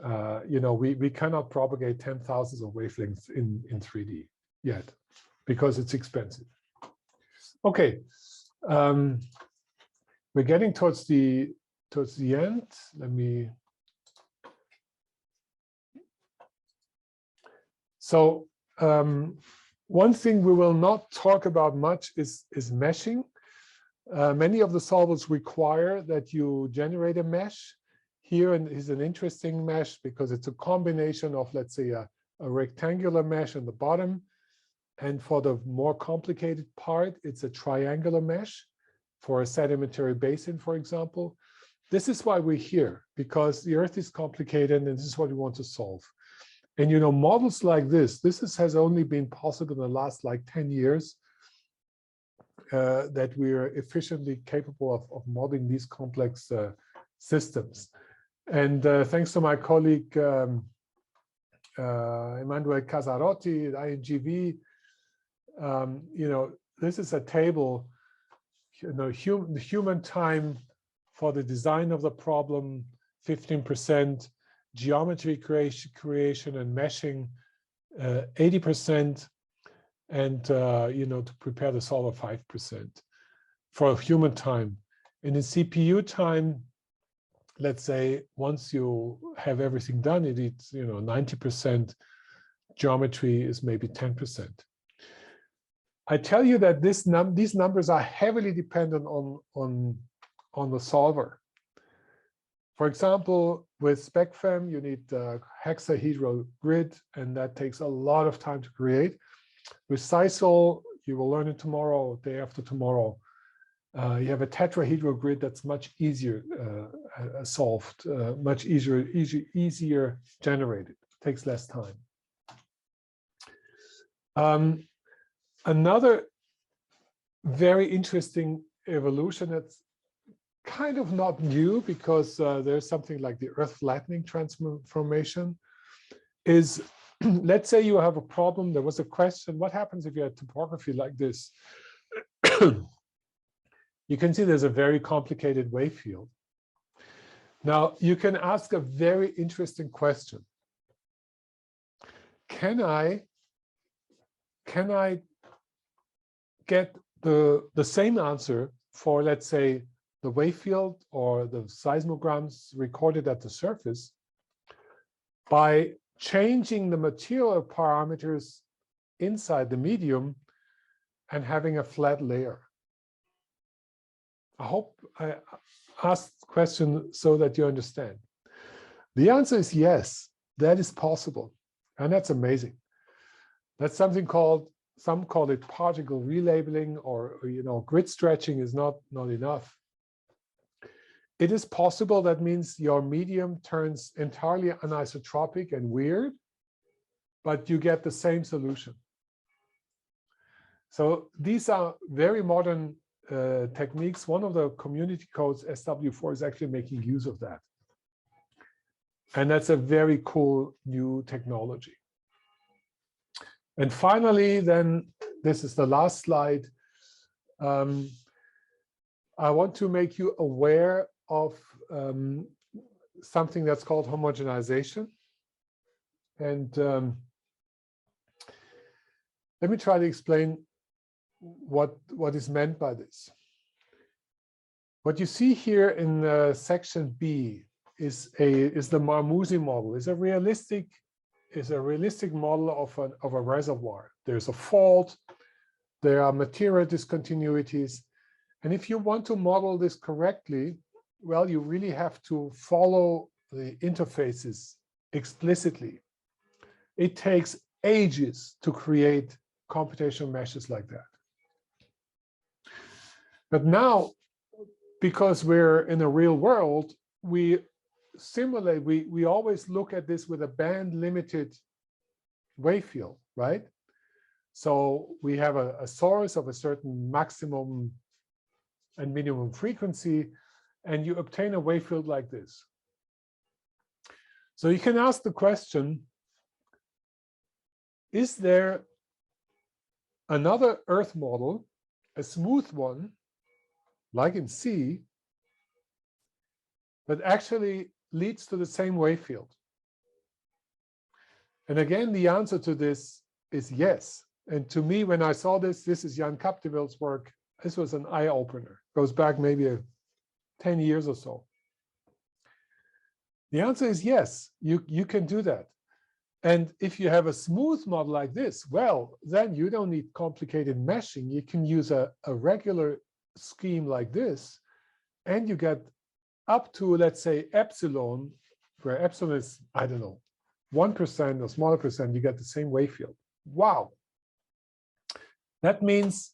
You know, we cannot propagate 10,000s of wavelengths in 3D yet because it's expensive. Okay, we're getting towards the end. Let me. So one thing we will not talk about much is meshing. Many of the solvers require that you generate a mesh. Here is an interesting mesh because it's a combination of, let's say, a rectangular mesh on the bottom. And for the more complicated part, it's a triangular mesh for a sedimentary basin, for example. This is why we're here, because the Earth is complicated and this is what we want to solve. And, you know, models like this has only been possible in the last like 10 years that we're efficiently capable of modeling these complex systems. And thanks to my colleague, Emanuele Casarotti at INGV, you know, this is a table, you know, the human time for the design of the problem, 15%, geometry creation and meshing, 80%, and you know, to prepare the solver 5% for human time. And in CPU time, let's say once you have everything done, it's, you know, 90%. Geometry is maybe 10%. I tell you that these numbers are heavily dependent on the solver. For example, with SpecFEM, you need a hexahedral grid, and that takes a lot of time to create. With SISOL, you will learn it tomorrow, day after tomorrow. You have a tetrahedral grid that's much easier solved, much easier generated. It takes less time. Another very interesting evolution that's kind of not new, because there's something like the Earth flattening transformation, is let's say you have a problem. There was a question, what happens if you had topography like this? You can see there's a very complicated wave field. Now, you can ask a very interesting question. Can I get the same answer for, let's say, the wave field or the seismograms recorded at the surface by changing the material parameters inside the medium and having a flat layer? I hope I asked the question so that you understand. The answer is yes, that is possible. And that's amazing. That's something called, some call it particle relabeling, or you know, grid stretching is not enough. It is possible. That means your medium turns entirely anisotropic and weird, but you get the same solution. So these are very modern techniques. One of the community codes, SW4, is actually making use of that. And that's a very cool new technology. And finally, then, this is the last slide. I want to make you aware of something that's called homogenization. And let me try to explain what is meant by this. What you see here in section B is the Marmouzi model. Is a realistic model of a reservoir. There's a fault, there are material discontinuities, and if you want to model this correctly, well, you really have to follow the interfaces explicitly. It takes ages to create computational meshes like that. But now, because we're in the real world, we simulate, we always look at this with a band limited wave field, right? So we have a source of a certain maximum and minimum frequency, and you obtain a wave field like this. So you can ask the question, is there another Earth model, a smooth one, like in C, that actually leads to the same wave field? And again, the answer to this is yes. And to me, when I saw this is Jan Capdevel's work. This was an eye-opener. Goes back maybe 10 years or so. The answer is yes, you can do that. And if you have a smooth model like this, well, then you don't need complicated meshing. You can use a regular scheme like this, and you get up to, let's say, epsilon, where epsilon is, I don't know, 1% or smaller percent, you get the same wave field. Wow. That means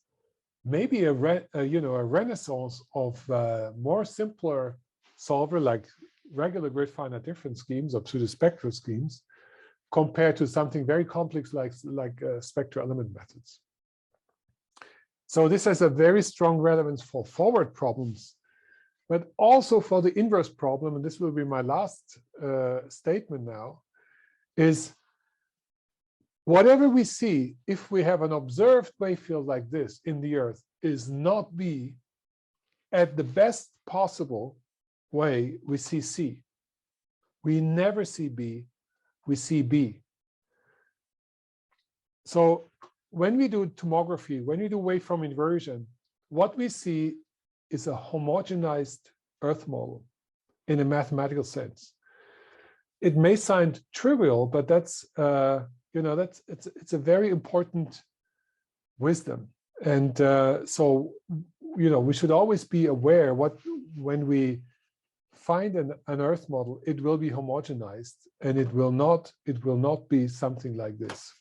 maybe a renaissance of more simpler solver like regular grid finite difference schemes or pseudospectral schemes compared to something very complex like spectral element methods. So this has a very strong relevance for forward problems, but also for the inverse problem, and this will be my last statement now, is whatever we see, if we have an observed wave field like this in the Earth, is not B. At the best possible way, we see C. We never see B, we see B. So when we do tomography, when we do waveform inversion, what we see is a homogenized Earth model in a mathematical sense. It may sound trivial, but that's it's a very important wisdom. And so we should always be aware when we find an Earth model, it will be homogenized, and it will not be something like this.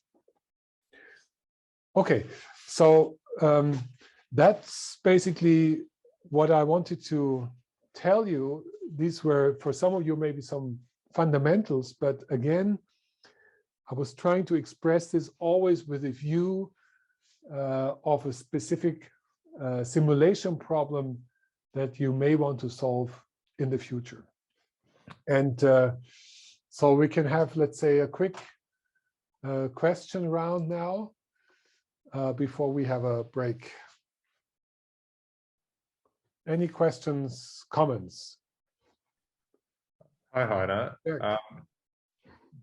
Okay, so that's basically what I wanted to tell you. These were, for some of you, maybe some fundamentals, but again, I was trying to express this always with a view of a specific simulation problem that you may want to solve in the future. And so we can have, let's say, a quick question round now before we have a break. Any questions, comments?
Hi, Heiner.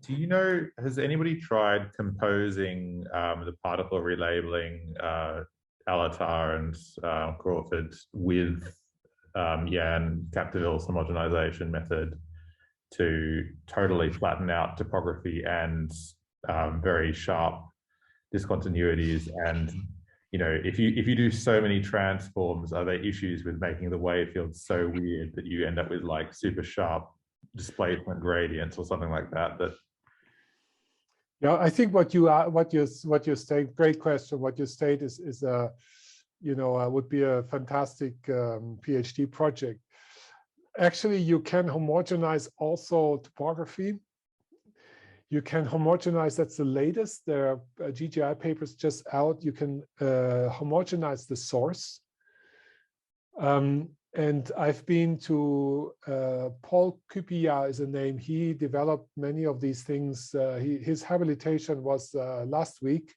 Do you know, has anybody tried composing the particle relabeling Alatar and Crawford with Jan Capdevel's homogenization method to totally flatten out topography and very sharp discontinuities? And if you do so many transforms, are there issues with making the wave field so weird that you end up with like super sharp displacement gradients or something like that?
Yeah, I think what you state, great question. What you state is would be a fantastic PhD project. Actually, you can homogenize also topography. You can homogenize, that's the latest. There are GGI papers just out. You can homogenize the source. And I've been to Paul Kupia is a name. He developed many of these things. His habilitation was last week.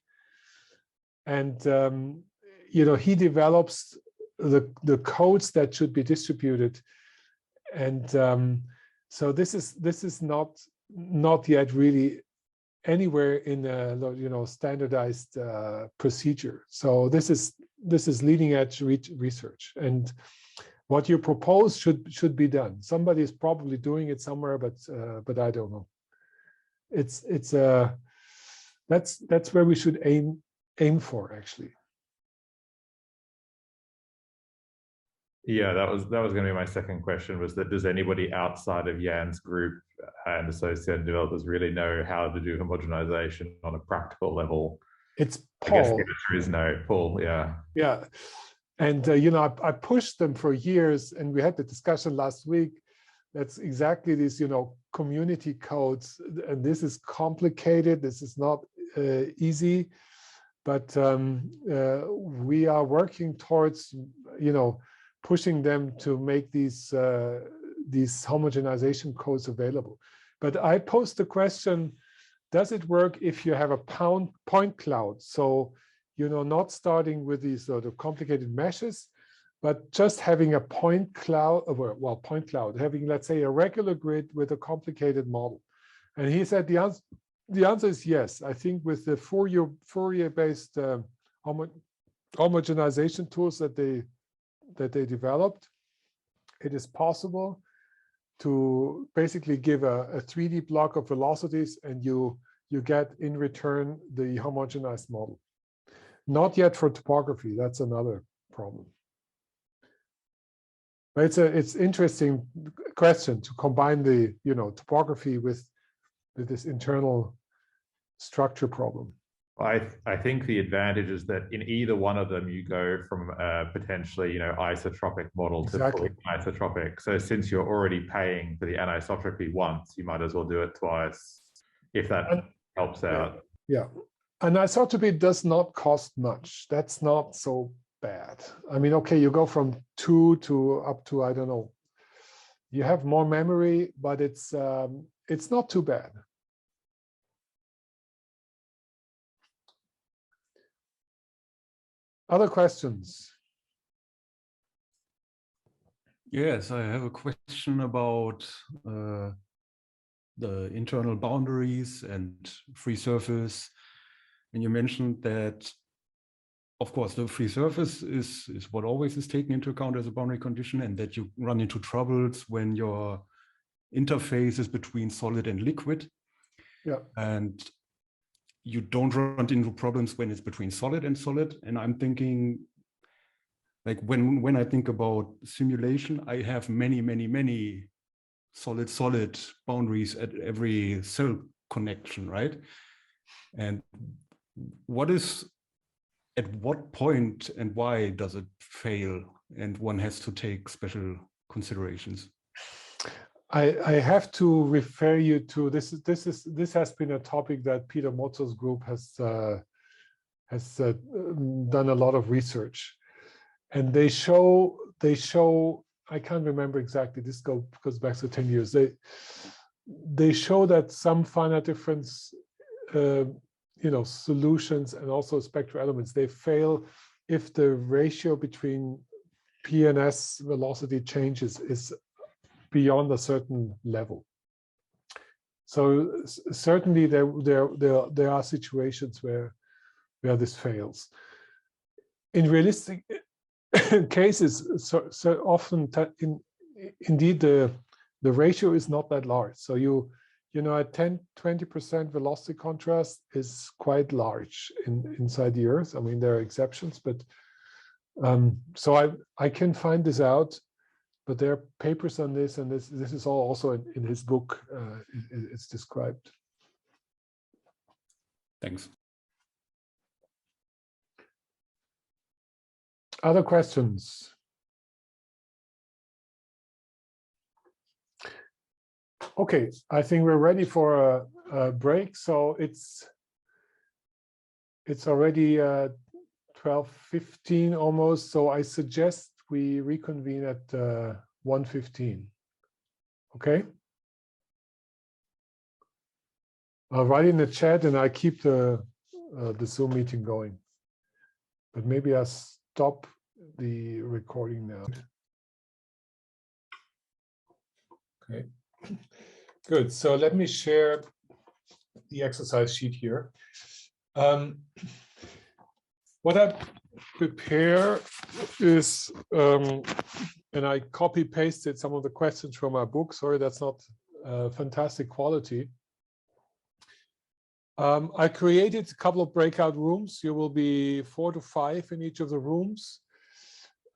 And he develops the codes that should be distributed. And so this is not yet really anywhere in a standardized procedure. So this is leading edge research, and what you propose should be done. Somebody is probably doing it somewhere, but I don't know. That's where we should aim for, actually.
Yeah, that was going to be my second question, was that does anybody outside of Jan's group and associated developers really know how to do homogenization on a practical level?
It's Paul.
I guess the answer is no. Paul, yeah.
Yeah. And, I pushed them for years, and we had the discussion last week. That's exactly these, community codes. And this is complicated. This is not easy, but we are working towards, pushing them to make these homogenization codes available. But I posed the question, does it work if you have a point cloud? So, not starting with these sort of complicated meshes, but just having a point cloud, having, let's say, a regular grid with a complicated model. And he said the the answer is yes. I think with the Fourier-based homogenization tools that they developed, it is possible to basically give a 3D block of velocities, and you get in return the homogenized model. Not yet for topography. That's another problem. But it's interesting question to combine the topography with this internal structure problem.
I think the advantage is that in either one of them, you go from a potentially, isotropic model to fully isotropic. So since you're already paying for the anisotropy once, you might as well do it twice, if that helps out.
Yeah, anisotropy does not cost much. That's not so bad. I mean, okay, you go from 2 to up to, I don't know. You have more memory, but it's not too bad. Other questions?
Yes, I have a question about the internal boundaries and free surface. And you mentioned that, of course, the free surface is what always is taken into account as a boundary condition, and that you run into troubles when your interface is between solid and liquid.
Yeah.
And you don't run into problems when it's between solid and solid. And I'm thinking, like when I think about simulation, I have many solid boundaries at every cell connection, right? And at what point and why does it fail? And one has to take special considerations.
I have to refer you to this has been a topic that Peter Mozzo's group has done a lot of research, and they show I can't remember exactly, this goes back to 10 years. They show that some finite difference solutions and also spectral elements, they fail if the ratio between P and S velocity changes is beyond a certain level. So certainly there are situations where this fails. In realistic cases, so often indeed the ratio is not that large. So you know a 10-20% velocity contrast is quite large inside the Earth. I mean, there are exceptions, but so I can find this out. But there are papers on this, and this is all also in his book. It's described.
Thanks.
Other questions? Okay, I think we're ready for a break. So it's already 12:15 almost. So I suggest we reconvene at 1:15. Okay. I'll write in the chat and I keep the Zoom meeting going. But maybe I'll stop the recording now. Okay. Good. So let me share the exercise sheet here. What I prepare is, and I copy pasted some of the questions from our book. Sorry, that's not fantastic quality. I created a couple of breakout rooms. You will be 4 to 5 in each of the rooms.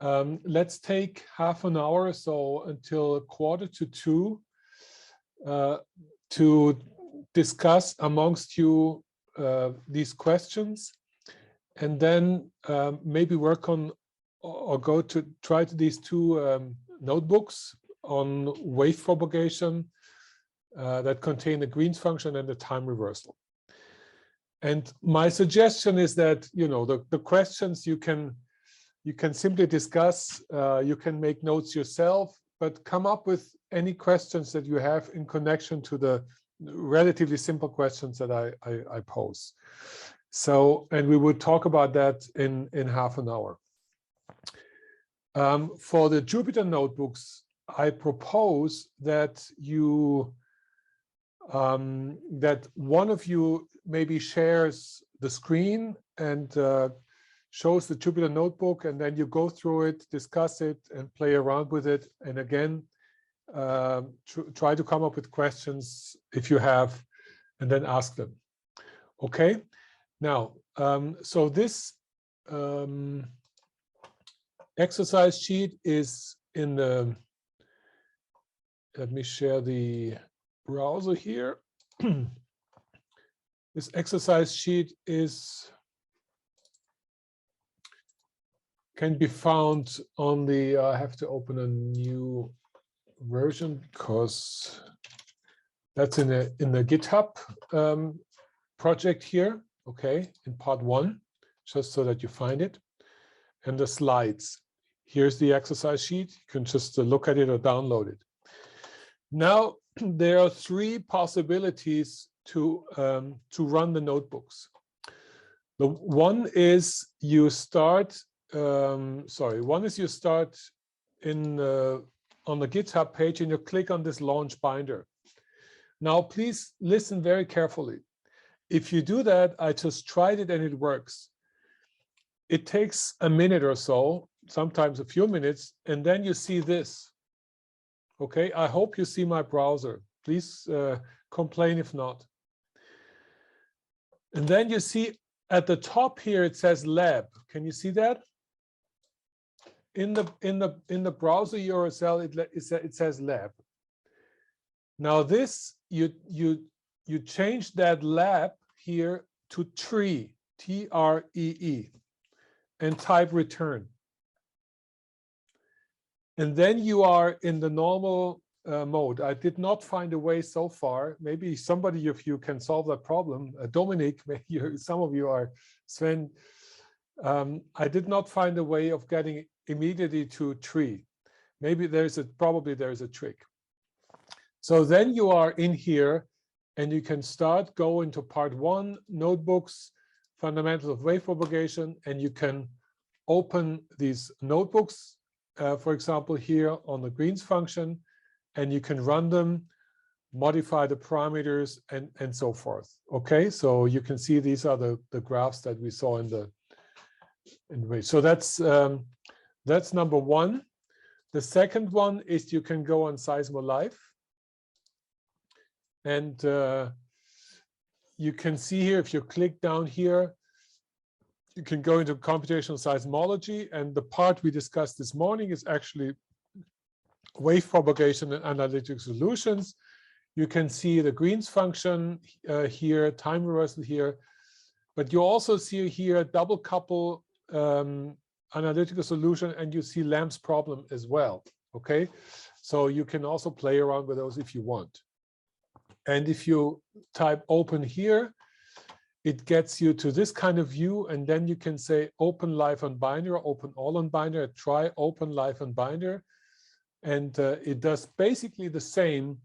Let's take half an hour, so until 1:45 to discuss amongst you these questions, and then maybe work on or try these 2 notebooks on wave propagation that contain the Green's function and the time reversal. And my suggestion is that the questions you can simply discuss. You can make notes yourself, but come up with any questions that you have in connection to the relatively simple questions that I pose. So, and we would talk about that in half an hour. For the Jupyter notebooks, I propose that you that one of you maybe shares the screen and shows the Jupyter notebook, and then you go through it, discuss it, and play around with it. And again, try to come up with questions if you have, and then ask them. Okay. Now, so this exercise sheet is in the, let me share the browser here. This exercise sheet can be found on the, I have to open a new version because that's in the GitHub project here, okay, in part 1, just so that you find it. And the slides. Here's the exercise sheet. You can just look at it or download it. Now, there are 3 possibilities to run the notebooks. The one is you start, one is you start in on the GitHub page and you click on this launch binder. Now, please listen very carefully. If you do that, I just tried it and it works. It takes a minute or so, sometimes a few minutes, and then you see this. Okay, I hope you see my browser. Please complain if not. And then you see at the top here, it says lab. Can you see that? In the browser URL, it says lab. Now this, you change that lab here to tree, T-R-E-E, and type return. And then you are in the normal mode. I did not find a way so far. Maybe somebody of you can solve that problem. Dominic, maybe some of you are, Sven. I did not find a way of getting immediately to tree. Maybe probably there's a trick. So then you are in here and you can start going to part 1, notebooks, fundamentals of wave propagation, and you can open these notebooks, for example, here on the Green's function, and you can run them, modify the parameters, and so forth. Okay, so you can see these are the graphs that we saw in the way. So that's number 1. The second one is you can go on Seismo Live. And you can see here, if you click down here, you can go into computational seismology. And the part we discussed this morning is actually wave propagation and analytic solutions. You can see the Green's function here, time reversal here. But you also see here double couple analytical solution, and you see Lamb's problem as well. Okay, so you can also play around with those if you want. And if you type open here, it gets you to this kind of view, and then you can say open live on binder, or open all on binder, try open live on binder. And it does basically the same.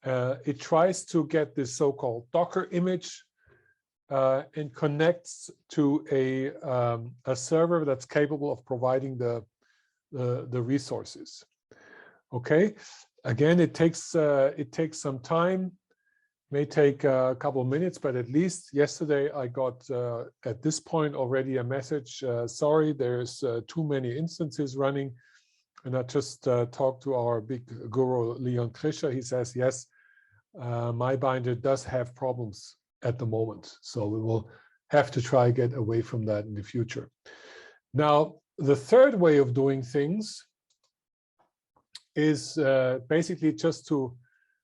It tries to get this so-called Docker image and connects to a server that's capable of providing the resources. Okay, again, it takes some time. May take a couple of minutes, but at least yesterday I got at this point already a message. Sorry, there's too many instances running. And I just talked to our big guru, Leon Krischer. He says, yes, my binder does have problems at the moment. So we will have to try get away from that in the future. Now, the third way of doing things is basically just to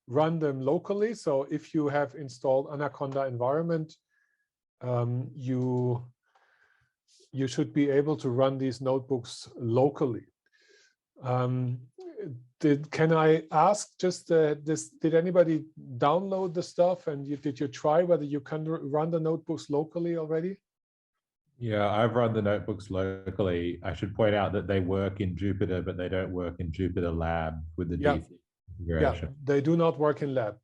run them locally. So if you have installed Anaconda environment, you should be able to run these notebooks locally. Can I ask just did anybody download the stuff, and did you try whether you can run the notebooks locally already?
Yeah, I've run the notebooks locally. I should point out that they work in Jupyter, but they don't work in Jupyter Lab with the DC configuration.
Yeah, they do not work in Lab.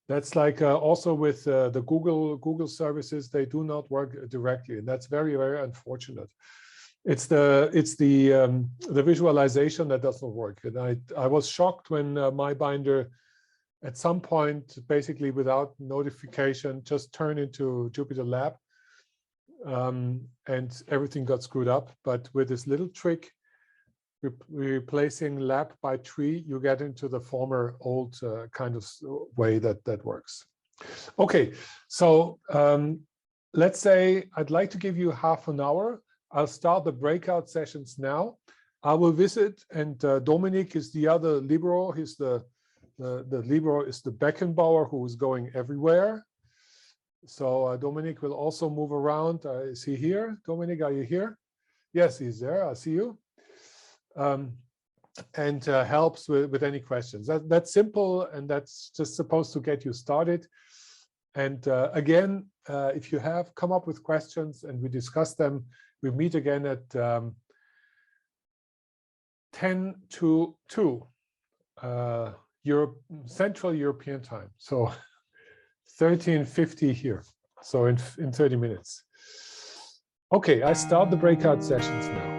That's like also with the Google services, they do not work directly, and that's very, very unfortunate. It's the visualization that doesn't work. And I was shocked when my binder at some point, basically without notification, just turn into Jupyter Lab, and everything got screwed up. But with this little trick, replacing lab by tree, you get into the former old kind of way that works. Okay, so let's say I'd like to give you half an hour. I'll start the breakout sessions now. I will visit, and Dominic is the other libero. He's the libero is the Beckenbauer, who is going everywhere. So Dominic will also move around. Is he here? Dominic, are you here? Yes, he's there. I see you. And helps with any questions. That's simple, and that's just supposed to get you started. And again, if you have come up with questions and we discuss them, we meet again at 10 to 2 Central European time. So 13:50 here. So in 30 minutes. Okay, I start the breakout sessions now.